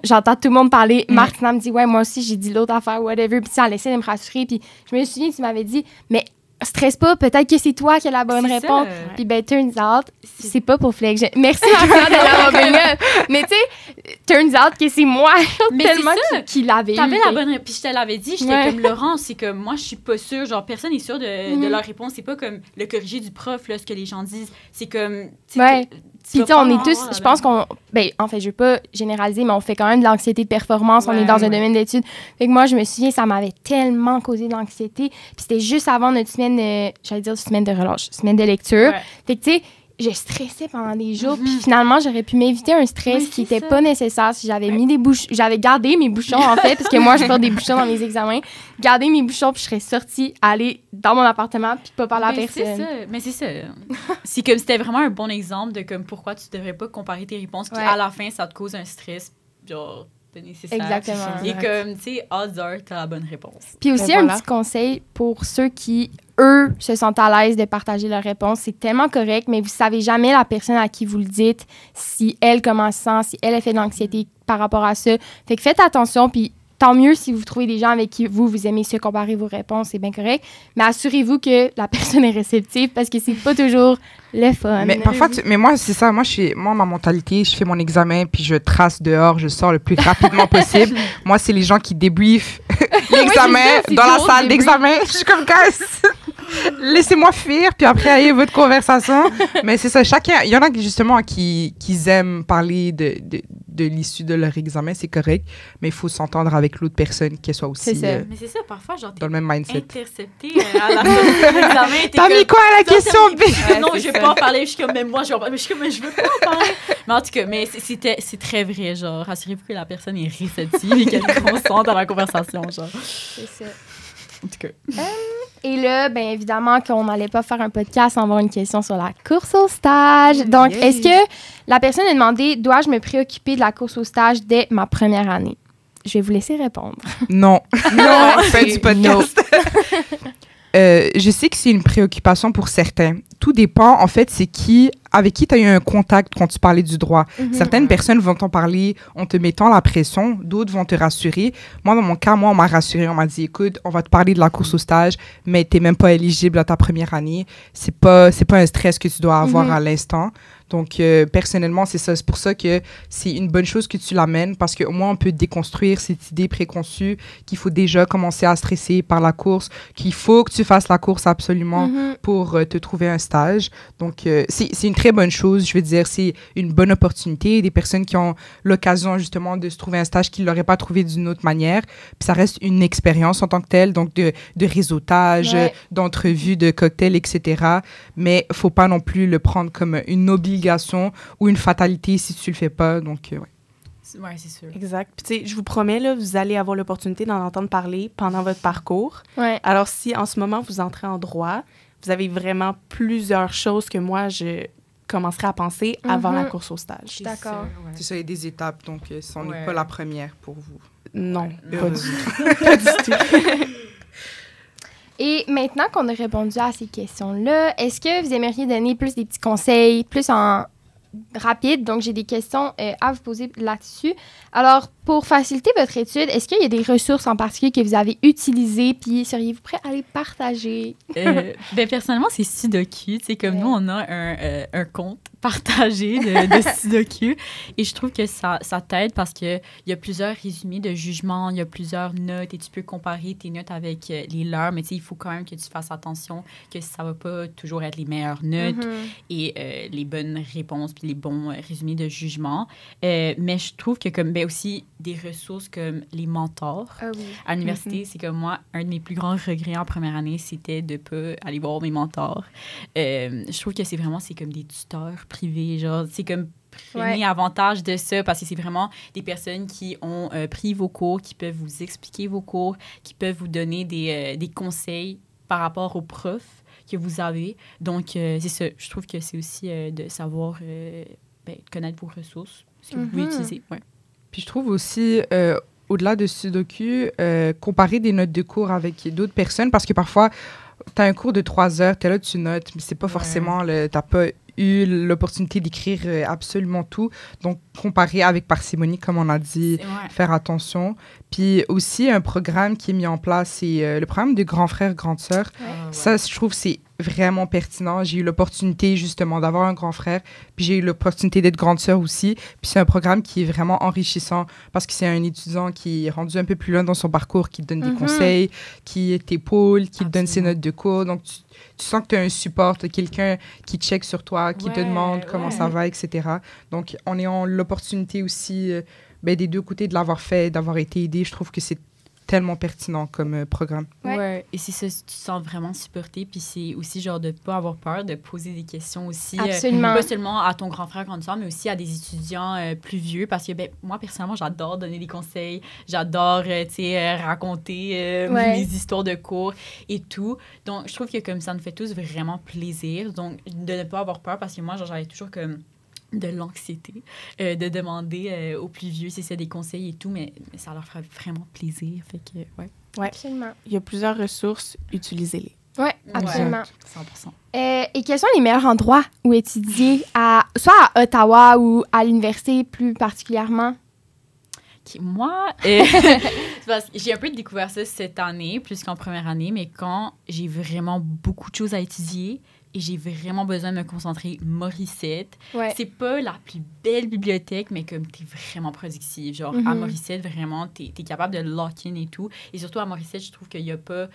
J'entends tout le monde parler. Martina me dit, ouais, moi aussi, j'ai dit l'autre affaire, whatever. Puis elle essaie de me rassurer. Puis je me souviens, tu m'avais dit, mais stresse pas, peut-être que c'est toi qui as la bonne réponse. Puis ben, turns out, c'est pas pour flex. Merci Martina de l'avoir venu. Mais tu sais, turns out que c'est moi tellement qui l'avait eu. T'avais la bonne réponse. Puis je te l'avais dit, j'étais comme Laurence, c'est comme moi, je suis pas sûre. Genre, personne n'est sûr de leur réponse. C'est pas comme le corrigé du prof, là, ce que les gens disent. C'est comme... Puis tu sais, on est tous, je pense qu'on, ben en fait, je veux pas généraliser, mais on fait quand même de l'anxiété de performance, on est dans un domaine d'études. Fait que moi, je me souviens, ça m'avait tellement causé de l'anxiété. Puis c'était juste avant notre semaine, j'allais dire semaine de relâche, semaine de lecture. Fait que tu sais, je stressais pendant des jours. Puis finalement, j'aurais pu m'éviter un stress qui n'était pas nécessaire si j'avais mis j'avais gardé mes bouchons, en fait, parce que moi, je porte des bouchons dans mes examens. Garder mes bouchons, puis je serais sortie, aller dans mon appartement, puis pas parler à personne. Mais c'est ça. C'est comme c'était vraiment un bon exemple de comme pourquoi tu devrais pas comparer tes réponses, puis à la fin, ça te cause un stress, genre, pas nécessaire. Exactement. Et comme, tu sais, odds are, t'as la bonne réponse. Puis aussi, un petit conseil pour ceux qui, eux, se sentent à l'aise de partager leur réponse. C'est tellement correct, mais vous savez jamais la personne à qui vous le dites, si elle commence ça, si elle a fait de l'anxiété par rapport à ça. Fait que faites attention, puis tant mieux si vous trouvez des gens avec qui vous aimez se comparer vos réponses, c'est bien correct. Mais assurez-vous que la personne est réceptive parce que c'est pas toujours le fun. Mais parfois, mais moi, c'est ça. Moi, ma mentalité, je fais mon examen, puis je trace dehors, je sors le plus rapidement possible. Moi, c'est les gens qui débriefent l'examen dans la salle d'examen. Je suis comme, guys, laissez-moi fuir, puis après, ayez votre conversation. Mais c'est ça, chacun, il y en a justement qui aiment parler de l'issue de leur examen, c'est correct, mais il faut s'entendre avec l'autre personne, qu'elle soit aussi mais c'est ça, parfois, genre, dans le même mindset. Intercepté à la fin de l'examen. T'as mis quoi à la question B? Non, je vais pas en parler. Je suis comme, mais moi, je vais en parler. Mais je suis comme, mais je veux pas en parler. Mais en tout cas, mais c'est très vrai, genre, rassurez-vous que la personne est réceptive et qu'elle consente dans la conversation, genre. C'est ça. En tout cas. Et là, bien évidemment qu'on n'allait pas faire un podcast sans avoir une question sur la course au stage. Donc, est-ce que la personne a demandé, dois-je me préoccuper de la course au stage dès ma première année? Je vais vous laisser répondre. Non. Non, fais du podcast. Je sais que c'est une préoccupation pour certains. Tout dépend, en fait, c'est avec qui tu as eu un contact quand tu parlais du droit. Certaines personnes vont t'en parler en te mettant la pression, d'autres vont te rassurer. Moi, dans mon cas, on m'a rassuré, on m'a dit, écoute, on va te parler de la course au stage, mais tu n'es même pas éligible à ta première année. C'est pas un stress que tu dois avoir à l'instant. Donc, personnellement, c'est ça. C'est pour ça que c'est une bonne chose que tu l'amènes parce qu'au moins, on peut déconstruire cette idée préconçue qu'il faut déjà commencer à stresser par la course, qu'il faut que tu fasses la course absolument pour te trouver un stage. Donc, c'est une très bonne chose. Je veux dire, c'est une bonne opportunité. Des personnes qui ont l'occasion, justement, de se trouver un stage qu'ils ne l'auraient pas trouvé d'une autre manière. Puis, ça reste une expérience en tant que telle, donc de réseautage, d'entrevue, de cocktails, etc. Mais il ne faut pas non plus le prendre comme une obligation ou une fatalité si tu le fais pas. Donc, ouais, c'est sûr. Exact. Puis, tu sais, je vous promets, là, vous allez avoir l'opportunité d'en entendre parler pendant votre parcours. Ouais. Alors, si en ce moment, vous entrez en droit, vous avez vraiment plusieurs choses que moi, je commencerai à penser avant la course au stage. Je suis d'accord. C'est ça, il y a des étapes. Donc, ce n'est pas la première pour vous. Non, pas du tout. Pas du tout. Et maintenant qu'on a répondu à ces questions-là, est-ce que vous aimeriez donner plus des petits conseils, plus en rapide? Donc, j'ai des questions à vous poser là-dessus. Alors, pour faciliter votre étude, est-ce qu'il y a des ressources en particulier que vous avez utilisées, puis seriez-vous prêt à les partager? Ben, personnellement, c'est Sudoku. Tu sais, comme nous, on a un compte partagé de Sudoku. Et je trouve que ça t'aide parce qu'il y a plusieurs résumés de jugement, il y a plusieurs notes et tu peux comparer tes notes avec les leurs. Mais tu sais, il faut quand même que tu fasses attention que ça ne va pas toujours être les meilleures notes et les bonnes réponses puis les bons résumés de jugement. Mais je trouve que comme ben aussi des ressources comme les mentors à l'université, c'est comme moi, un de mes plus grands regrets en première année, c'était de ne pas aller voir mes mentors. Je trouve que c'est comme des tuteurs privés, genre, c'est comme prenez avantage de ça parce que c'est vraiment des personnes qui ont pris vos cours, qui peuvent vous expliquer vos cours, qui peuvent vous donner des conseils par rapport aux profs que vous avez. Donc, c'est ça. Je trouve que c'est aussi de savoir connaître vos ressources, ce que vous pouvez utiliser. Ouais. Puis je trouve aussi, au-delà de Sudoku, comparer des notes de cours avec d'autres personnes parce que parfois, tu as un cours de 3 heures, tu es là, tu notes, mais c'est pas forcément, tu n'as pas eu l'opportunité d'écrire absolument tout. Donc, comparer avec parcimonie, comme on a dit, faire attention. Puis aussi, un programme qui est mis en place, c'est le programme de grand frère, grande sœur. Ça, je trouve, c'est vraiment pertinent. J'ai eu l'opportunité, justement, d'avoir un grand frère, puis j'ai eu l'opportunité d'être grande sœur aussi. Puis c'est un programme qui est vraiment enrichissant parce que c'est un étudiant qui est rendu un peu plus loin dans son parcours, qui te donne des conseils, qui t'épaule, qui te donne ses notes de cours. Donc, tu sens que tu as un support, tu as quelqu'un qui check sur toi, qui te demande comment ça va, etc. Donc, en ayant l'opportunité aussi des deux côtés de l'avoir fait, d'avoir été aidé, je trouve que c'est tellement pertinent comme programme. Ouais. Et c'est ça, tu te sens vraiment supporté. Puis c'est aussi genre de ne pas avoir peur de poser des questions aussi. Absolument. Pas seulement à ton grand frère, grande soeur, mais aussi à des étudiants plus vieux. Parce que moi, personnellement, j'adore donner des conseils. J'adore raconter mes histoires de cours et tout. Donc, je trouve que comme ça nous fait tous vraiment plaisir. Donc, de ne pas avoir peur parce que moi, genre, j'avais toujours comme de l'anxiété de demander aux plus vieux si c'est des conseils et tout, mais ça leur ferait vraiment plaisir. Fait que, ouais. Absolument. Il y a plusieurs ressources, utilisez-les. Oui, absolument. 100%. Et quels sont les meilleurs endroits où étudier, soit à Ottawa ou à l'université plus particulièrement? Okay, moi, j'ai un peu découvert ça cette année, plus qu'en première année, mais quand j'ai vraiment beaucoup de choses à étudier, et j'ai vraiment besoin de me concentrer, Morissette. Ouais. C'est pas la plus belle bibliothèque, mais comme t'es vraiment productive. Genre, à Morissette, vraiment, t'es capable de lock-in et tout. Et surtout, à Morissette, je trouve qu'il y a pas...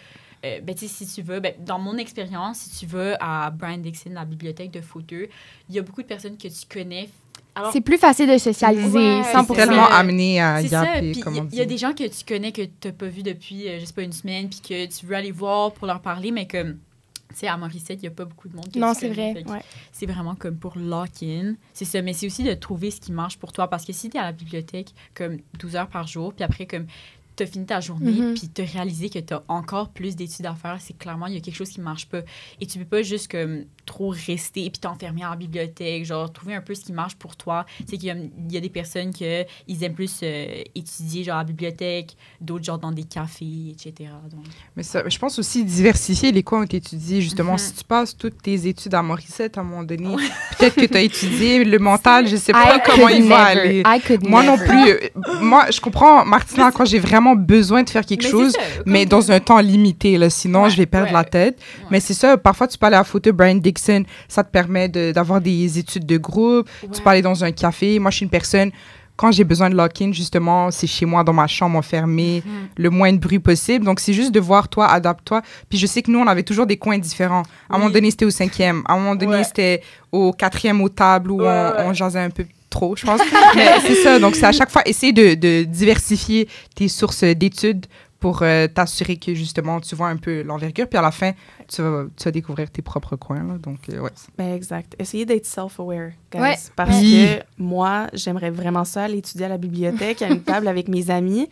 tu sais, si tu veux... dans mon expérience, si tu veux, à Bryan-Dixon, la bibliothèque de Fauteux, il y a beaucoup de personnes que tu connais. Alors, c'est plus facile de socialiser, 100%. C'est tellement amené à yapper, comme on dit. Il y a des gens que tu connais, que t'as pas vu depuis, je sais pas, une semaine, puis que tu veux aller voir pour leur parler, mais comme... Tu sais, à Morissette, il n'y a pas beaucoup de monde qui Non, c'est vrai. C'est vraiment comme pour lock-in. C'est ça, mais c'est aussi de trouver ce qui marche pour toi. Parce que si tu es à la bibliothèque comme 12 heures par jour, puis après, comme tu as fini ta journée, puis tu as réalisé que tu as encore plus d'études à faire, c'est clairement, il y a quelque chose qui ne marche pas. Et tu ne peux pas juste comme trop rester et puis t'enfermer à la bibliothèque. Genre, trouver un peu ce qui marche pour toi. C'est qu'il y a des personnes qui aiment plus étudier genre à la bibliothèque, d'autres genre dans des cafés, etc. Donc. Mais ça, je pense aussi diversifier les coins où tu étudies. Justement, si tu passes toutes tes études à Morissette, à un moment donné, peut-être que tu as étudié le mental, je ne sais pas comment il va aller. Moi non plus. Moi, je comprends, Martina, quand j'ai vraiment besoin de faire quelque chose, mais dans un temps limité. Là, sinon, je vais perdre la tête. Ouais. Mais c'est ça, parfois, tu peux aller à Fauteux, Bryan-Dixon, ça te permet d'avoir des études de groupe. Tu peux aller dans un café. Moi, je suis une personne... Quand j'ai besoin de lock-in, justement, c'est chez moi, dans ma chambre, enfermée, le moins de bruit possible. Donc, c'est juste de voir, toi, adapte-toi. Puis, je sais que nous, on avait toujours des coins différents. À un moment donné, c'était au 5e. À un moment donné, c'était au 4e, aux tables, où on jasait un peu trop, je pense. Mais c'est ça. Donc, c'est à chaque fois, essayer de diversifier tes sources d'études pour t'assurer que, justement, tu vois un peu l'envergure. Puis, à la fin, tu vas découvrir tes propres coins. Là. Donc, ouais. Ben, exact. Essayez d'être self-aware, guys. Parce que moi, j'aimerais vraiment ça, aller étudier à la bibliothèque, à une table avec mes amis,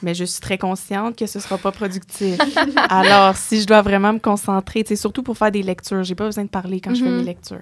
mais je suis très consciente que ce ne sera pas productif. Alors, si je dois vraiment me concentrer, tu sais, surtout pour faire des lectures, j'ai pas besoin de parler quand je fais mes lectures.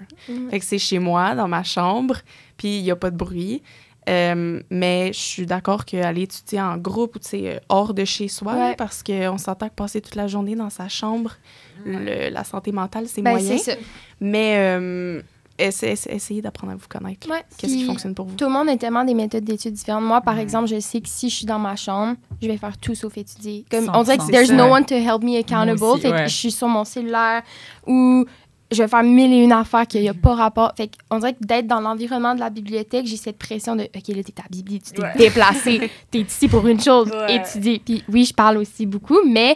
Fait que c'est chez moi, dans ma chambre, puis il n'y a pas de bruit. Mais je suis d'accord qu'aller étudier en groupe ou hors de chez soi, parce qu'on s'entend que passer toute la journée dans sa chambre, la santé mentale, c'est moyen. C'est ça. Mais essayez d'apprendre à vous connaître. Qu'est-ce qui fonctionne pour vous? Tout le monde a tellement des méthodes d'études différentes. Moi, par exemple, je sais que si je suis dans ma chambre, je vais faire tout sauf étudier. Comme, on dirait que there's no one to help me accountable. Aussi, fait que je suis sur mon cellulaire ou... je vais faire 1001 affaires qu'il n'y a pas rapport. Fait qu'on dirait que d'être dans l'environnement de la bibliothèque, j'ai cette pression de « OK, là, t'es à Bibi, tu t'es déplacé, t'es ici pour une chose, étudier. » Puis oui, je parle aussi beaucoup, mais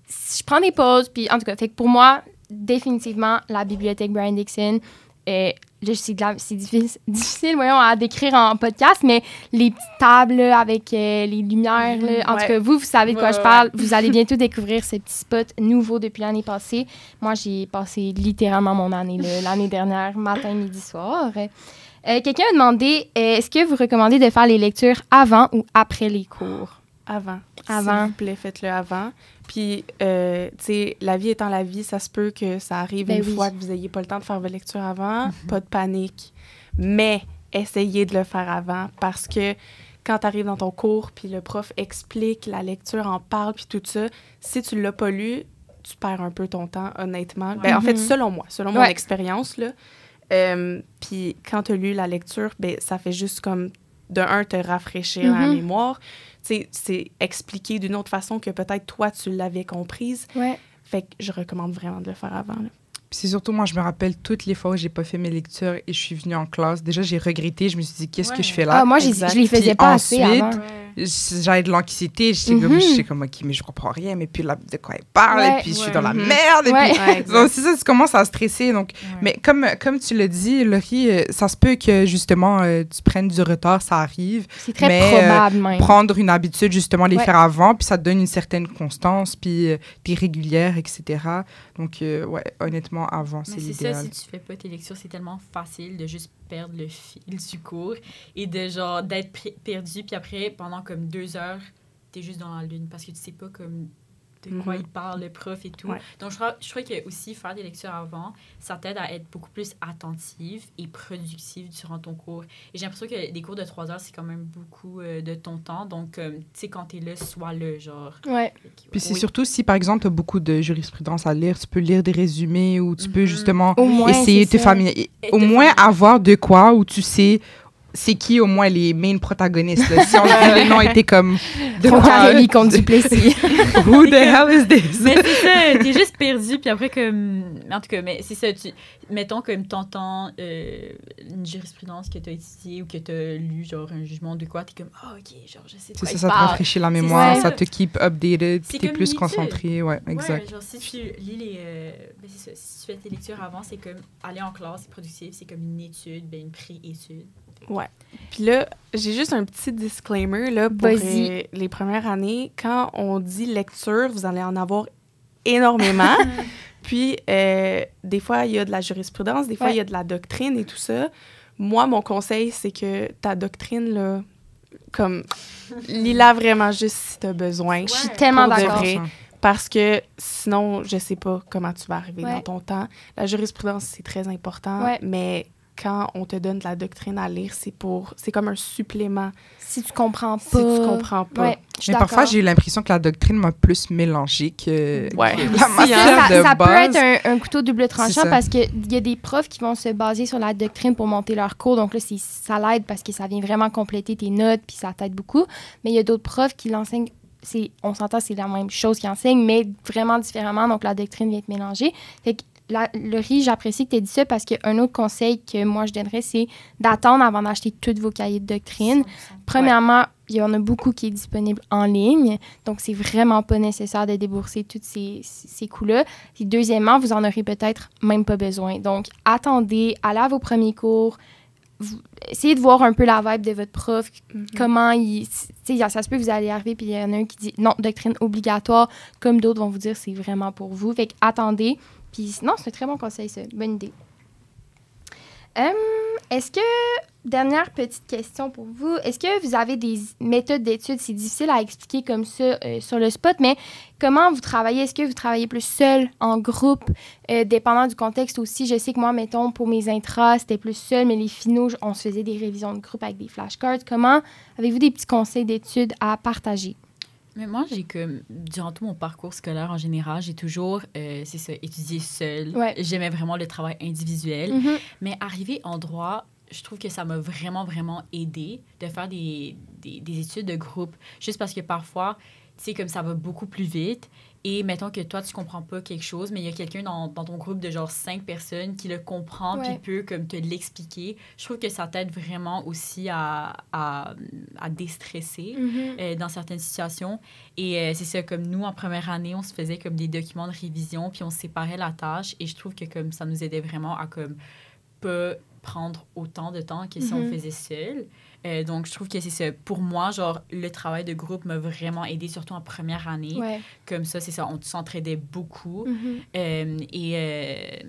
je prends des pauses. Puis en tout cas, fait que pour moi, définitivement, la bibliothèque Bryan-Dixon, c'est difficile voyons, à décrire en podcast, mais les petites tables là, avec les lumières, là, en tout cas, vous savez de quoi je parle. Vous allez bientôt découvrir ce petit spot nouveau depuis l'année passée. Moi, j'ai passé littéralement mon année l'année dernière, matin, midi, soir. Quelqu'un a demandé, est-ce que vous recommandez de faire les lectures avant ou après les cours? Avant. S'il vous plaît, faites-le avant. Puis, tu sais, la vie étant la vie, ça se peut que ça arrive une fois que vous n'ayez pas le temps de faire vos lectures avant. Pas de panique. Mais essayez de le faire avant parce que quand tu arrives dans ton cours puis le prof explique, la lecture en parle puis tout ça, si tu ne l'as pas lu, tu perds un peu ton temps, honnêtement. Ben, en fait, selon mon expérience, là. Puis, quand tu as lu la lecture, ben, ça fait juste comme, de un, te rafraîchir la mémoire. C'est expliqué d'une autre façon que peut-être toi, tu l'avais comprise. Fait que je recommande vraiment de le faire avant. Là. Puis c'est surtout, moi, je me rappelle toutes les fois où j'ai pas fait mes lectures et je suis venue en classe. Déjà, j'ai regretté. Je me suis dit, qu'est-ce que je fais là? Moi, je les faisais pas assez avant. j'avais de l'anxiété. J'étais comme, OK, mais je comprends rien. Mais puis là, de quoi elle parle? Et puis, je suis dans la merde. Et puis, donc, c'est ça, tu commences à stresser. Donc, mais comme tu l'as dit, Laurie, ça se peut que, justement, tu prennes du retard, ça arrive. C'est très probable, même. Prendre une habitude, justement, les faire avant, puis ça te donne une certaine constance, puis t'es régulière, etc. Donc, honnêtement, avant, c'est l'idéal. C'est ça, si tu fais pas tes lectures, c'est tellement facile de juste perdre le fil du cours et de genre d'être perdu, puis après, pendant comme 2 heures, t'es juste dans la lune parce que tu sais pas comme de quoi il parle, le prof et tout. Donc, je crois que aussi faire des lectures avant, ça t'aide à être beaucoup plus attentive et productive durant ton cours. Et j'ai l'impression que des cours de 3 heures, c'est quand même beaucoup de ton temps. Donc, tu sais, quand t'es là, sois là, genre. Puis c'est surtout si, par exemple, t'as beaucoup de jurisprudence à lire, tu peux lire des résumés ou tu peux justement essayer de te familiariser. Au moins avoir de quoi où tu sais c'est qui au moins les main protagonistes. Là. Si on dit les noms étaient comme... Carly contre Duplessis. Who the hell is this? Mais c'est ça, t'es juste perdu, puis après comme... En tout cas, mais c'est ça, mettons comme t'entends une jurisprudence que t'as étudiée ou que t'as lu, genre un jugement de quoi, t'es comme, OK, genre je sais de quoi il ça te rafraîchit la mémoire, ça te keep updated, puis t'es plus concentré, exact. Genre si tu lis les... c'est ça, si tu fais tes lectures avant, c'est comme aller en classe, c'est productif, c'est comme une étude, une pré-étude. Ouais. Puis là, j'ai juste un petit disclaimer là, pour les premières années. Quand on dit lecture, vous allez en avoir énormément. Puis, des fois, il y a de la jurisprudence, des fois, il y a de la doctrine et tout ça. Moi, mon conseil, c'est que ta doctrine, là, comme, lis-la vraiment juste si tu as besoin. Je suis tellement d'accord. Parce que sinon, je sais pas comment tu vas arriver dans ton temps. La jurisprudence, c'est très important, mais... Quand on te donne de la doctrine à lire, c'est comme un supplément. Si tu comprends pas. Mais parfois, j'ai eu l'impression que la doctrine m'a plus mélangée que la matière de base. Ça peut être un couteau double tranchant parce qu'il y a des profs qui vont se baser sur la doctrine pour monter leur cours. Donc là, ça l'aide parce que ça vient vraiment compléter tes notes puis ça t'aide beaucoup. Mais il y a d'autres profs qui l'enseignent. On s'entend, c'est la même chose qu'ils enseignent, mais vraiment différemment. Donc la doctrine vient être mélangée. Fait que Laurie, j'apprécie que tu aies dit ça parce qu'un autre conseil que moi je donnerais, c'est d'attendre avant d'acheter tous vos cahiers de doctrine. Premièrement, il y en a beaucoup qui est disponible en ligne, donc c'est vraiment pas nécessaire de débourser tous ces coûts-là. Puis deuxièmement, vous en aurez peut-être même pas besoin. Donc, attendez, allez à vos premiers cours, essayez de voir un peu la vibe de votre prof, comment il... Ça se peut que vous allez arriver puis il y en a un qui dit non, doctrine obligatoire, comme d'autres vont vous dire c'est vraiment pour vous. Fait que attendez. Puis non, c'est un très bon conseil, ça. Bonne idée. Est-ce que, dernière petite question pour vous, est-ce que vous avez des méthodes d'études? C'est difficile à expliquer comme ça sur le spot, mais comment vous travaillez? Est-ce que vous travaillez plus seul, en groupe, dépendant du contexte aussi? Je sais que moi, mettons, pour mes intras, c'était plus seul, mais les finaux, on se faisait des révisions de groupe avec des flashcards. Comment avez-vous des petits conseils d'études à partager? Mais moi, durant tout mon parcours scolaire en général, j'ai toujours, étudié seule. J'aimais vraiment le travail individuel. Mais arrivé en droit, je trouve que ça m'a vraiment, vraiment aidé de faire des études de groupe. Juste parce que parfois, tu sais, comme ça va beaucoup plus vite. Et mettons que toi, tu comprends pas quelque chose, mais il y a quelqu'un dans ton groupe de genre 5 personnes qui le comprend puis peut comme te l'expliquer. Je trouve que ça t'aide vraiment aussi à déstresser dans certaines situations. Et c'est ça, comme nous, en première année, on se faisait comme des documents de révision puis on séparait la tâche. Et je trouve que comme ça nous aidait vraiment à comme pas prendre autant de temps que si on faisait seul. Donc, je trouve que c'est ça. Pour moi, genre, le travail de groupe m'a vraiment aidé, surtout en première année. Comme ça, c'est ça, on s'entraidait beaucoup. Mais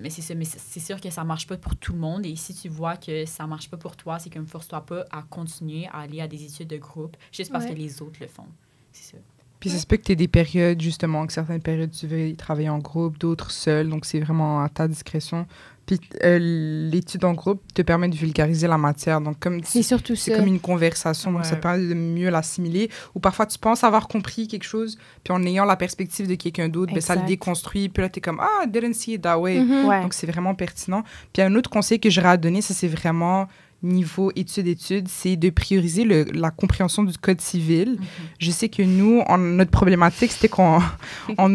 c'est ça, mais c'est sûr que ça marche pas pour tout le monde. Et si tu vois que ça marche pas pour toi, c'est comme force-toi pas à continuer à aller à des études de groupe juste parce que les autres le font. C'est ça. Puis ça se peut que tu aies des périodes, justement, que certaines périodes, tu veux travailler en groupe, d'autres seul. Donc, c'est vraiment à ta discrétion. Puis l'étude en groupe te permet de vulgariser la matière. Donc, c'est surtout ça. C'est comme une conversation. Donc, ça permet de mieux l'assimiler. Ou parfois, tu penses avoir compris quelque chose, puis en ayant la perspective de quelqu'un d'autre, ben, ça le déconstruit. Puis là, tu es comme, I didn't see it that way. Donc, c'est vraiment pertinent. Puis un autre conseil que j'aurais à donner, ça, c'est vraiment... niveau études, c'est de prioriser la compréhension du code civil. Je sais que nous, notre problématique, c'était qu'en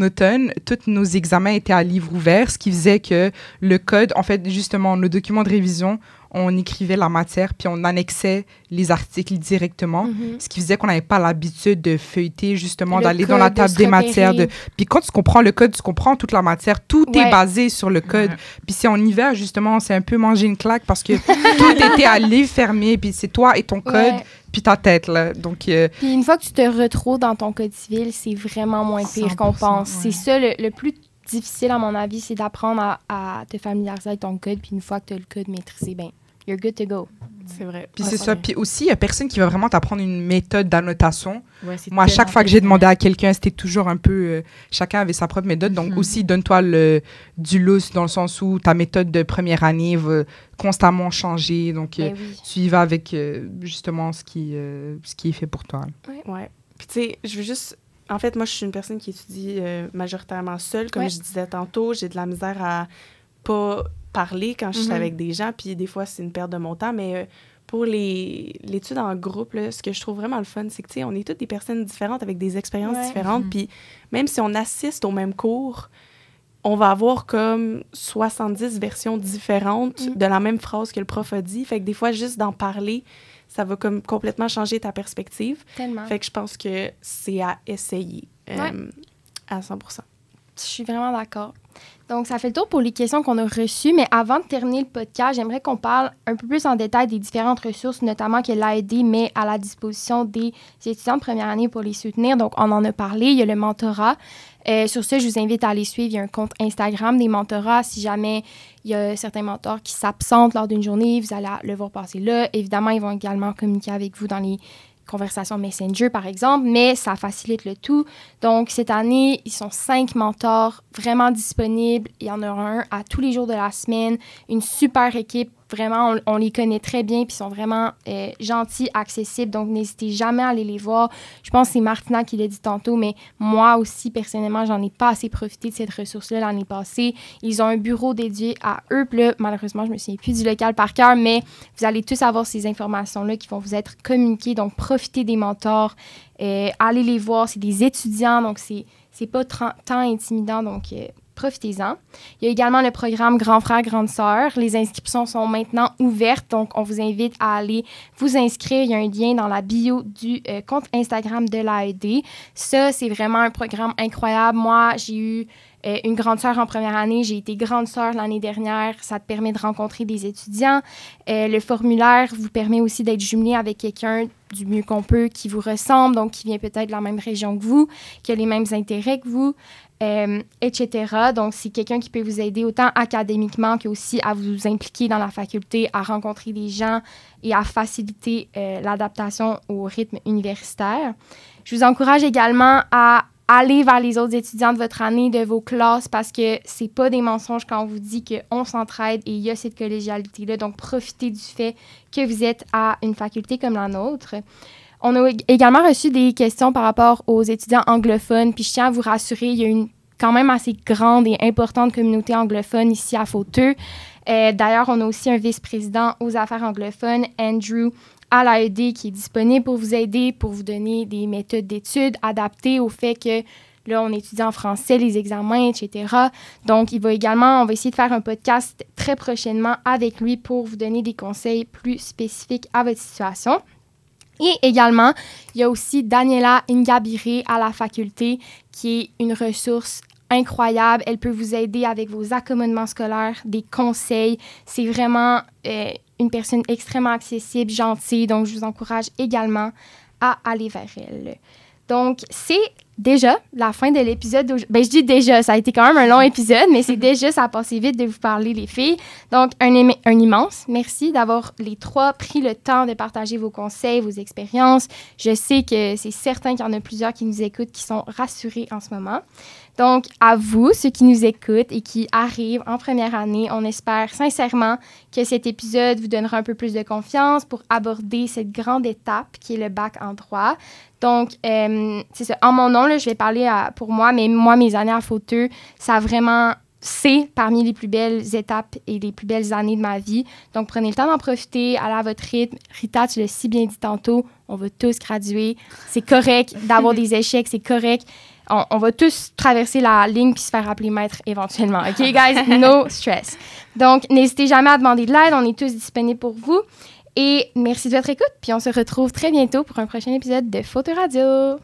automne, tous nos examens étaient à livre ouvert, ce qui faisait que le code, en fait, justement, nos documents de révision, on écrivait la matière, puis on annexait les articles directement, ce qui faisait qu'on n'avait pas l'habitude de feuilleter, justement, d'aller dans la table des matières. Puis quand tu comprends le code, tu comprends toute la matière. Tout est basé sur le code. Puis si en hiver, justement, on s'est un peu mangé une claque parce que tout était à livre fermé, puis c'est toi et ton code, puis ta tête, là. Donc, puis une fois que tu te retrouves dans ton code civil, c'est vraiment moins pire qu'on pense. C'est ça, le plus difficile, à mon avis, c'est d'apprendre à te familiariser avec ton code, puis une fois que tu as le code maîtrisé, ben, you're good to go. C'est vrai. Puis c'est ça. Puis aussi, il n'y a personne qui va vraiment t'apprendre une méthode d'annotation. Ouais, moi, à chaque fois que j'ai demandé à quelqu'un, c'était toujours un peu... chacun avait sa propre méthode. Donc aussi, donne-toi du lousse dans le sens où ta méthode de première année va constamment changer. Donc, tu y vas avec justement ce qui est fait pour toi. Ouais. Puis tu sais, je veux juste... En fait, moi, je suis une personne qui étudie majoritairement seule. Comme je disais tantôt, j'ai de la misère à pas parler quand je suis avec des gens. Puis des fois, c'est une perte de mon temps. Mais pour l'étude en groupe, là, ce que je trouve vraiment le fun, c'est que, tu sais, on est toutes des personnes différentes avec des expériences différentes. Puis même si on assiste au même cours, on va avoir comme 70 versions différentes de la même phrase que le prof a dit. Fait que des fois, juste d'en parler, ça va comme complètement changer ta perspective. Tellement. Fait que je pense que c'est à essayer à 100%. Je suis vraiment d'accord. Donc, ça fait le tour pour les questions qu'on a reçues, mais avant de terminer le podcast, j'aimerais qu'on parle un peu plus en détail des différentes ressources, notamment que l'AED met à la disposition des étudiants de première année pour les soutenir. Donc, on en a parlé, il y a le mentorat. Sur ce, je vous invite à aller suivre. Il y a un compte Instagram des mentorats. Si jamais il y a certains mentors qui s'absentent lors d'une journée, vous allez le voir passer là. Évidemment, ils vont également communiquer avec vous dans les conversations Messenger, par exemple, mais ça facilite le tout. Donc, cette année, ils sont 5 mentors vraiment disponibles. Il y en aura un à tous les jours de la semaine. Une super équipe. Vraiment, on les connaît très bien, puis ils sont vraiment gentils, accessibles. Donc, n'hésitez jamais à aller les voir. Je pense que c'est Martina qui l'a dit tantôt, mais moi aussi, personnellement, j'en ai pas assez profité de cette ressource-là l'année passée. Ils ont un bureau dédié à eux. Puis là, malheureusement, je me souviens plus du local par cœur, mais vous allez tous avoir ces informations-là qui vont vous être communiquées. Donc, profitez des mentors. Allez les voir. C'est des étudiants, donc c'est pas tant intimidant. Donc, profitez-en. Il y a également le programme Grand Frère, Grande Sœur. Les inscriptions sont maintenant ouvertes, donc on vous invite à aller vous inscrire. Il y a un lien dans la bio du compte Instagram de l'AED. Ça, c'est vraiment un programme incroyable. Moi, j'ai eu une grande sœur en première année. J'ai été grande sœur l'année dernière. Ça te permet de rencontrer des étudiants. Le formulaire vous permet aussi d'être jumelé avec quelqu'un du mieux qu'on peut qui vous ressemble, donc qui vient peut-être de la même région que vous, qui a les mêmes intérêts que vous. Etc. Donc, c'est quelqu'un qui peut vous aider autant académiquement qu'aussi à vous impliquer dans la faculté, à rencontrer des gens et à faciliter l'adaptation au rythme universitaire. Je vous encourage également à aller vers les autres étudiants de votre année, de vos classes, parce que c'est pas des mensonges quand on vous dit qu'on s'entraide et il y a cette collégialité-là. Donc, profitez du fait que vous êtes à une faculté comme la nôtre. On a également reçu des questions par rapport aux étudiants anglophones. Puis je tiens à vous rassurer, il y a une quand même assez grande et importante communauté anglophone ici à Fauteux. D'ailleurs, on a aussi un vice-président aux affaires anglophones, Andrew, à l'AED, qui est disponible pour vous aider, pour vous donner des méthodes d'études adaptées au fait que là, on étudie en français, les examens, etc. Donc, on va essayer de faire un podcast très prochainement avec lui pour vous donner des conseils plus spécifiques à votre situation. Et également, il y a aussi Daniela Ingabire à la faculté, qui est une ressource incroyable. Elle peut vous aider avec vos accommodements scolaires, des conseils. C'est vraiment une personne extrêmement accessible, gentille. Donc, je vous encourage également à aller vers elle. Donc, c'est déjà la fin de l'épisode d'aujourd'hui. Ben, je dis déjà, ça a été quand même un long épisode, mais c'est déjà, ça a passé vite de vous parler, les filles. Donc, un immense merci d'avoir les 3 pris le temps de partager vos conseils, vos expériences. Je sais que c'est certain qu'il y en a plusieurs qui nous écoutent, qui sont rassurés en ce moment. Donc, à vous, ceux qui nous écoutent et qui arrivent en première année, on espère sincèrement que cet épisode vous donnera un peu plus de confiance pour aborder cette grande étape qui est le bac en droit. Donc, c'est ça. En mon nom, là, je vais parler pour moi, mais moi, mes années à Fauteux, c'est parmi les plus belles étapes et les plus belles années de ma vie. Donc, prenez le temps d'en profiter, allez à votre rythme. Rita, tu l'as si bien dit tantôt, on va tous graduer. C'est correct d'avoir des échecs, c'est correct. on va tous traverser la ligne puis se faire appeler maître éventuellement. OK, guys? No stress. Donc, n'hésitez jamais à demander de l'aide. On est tous disponibles pour vous. Et merci de votre écoute. Puis on se retrouve très bientôt pour un prochain épisode de Photo Radio.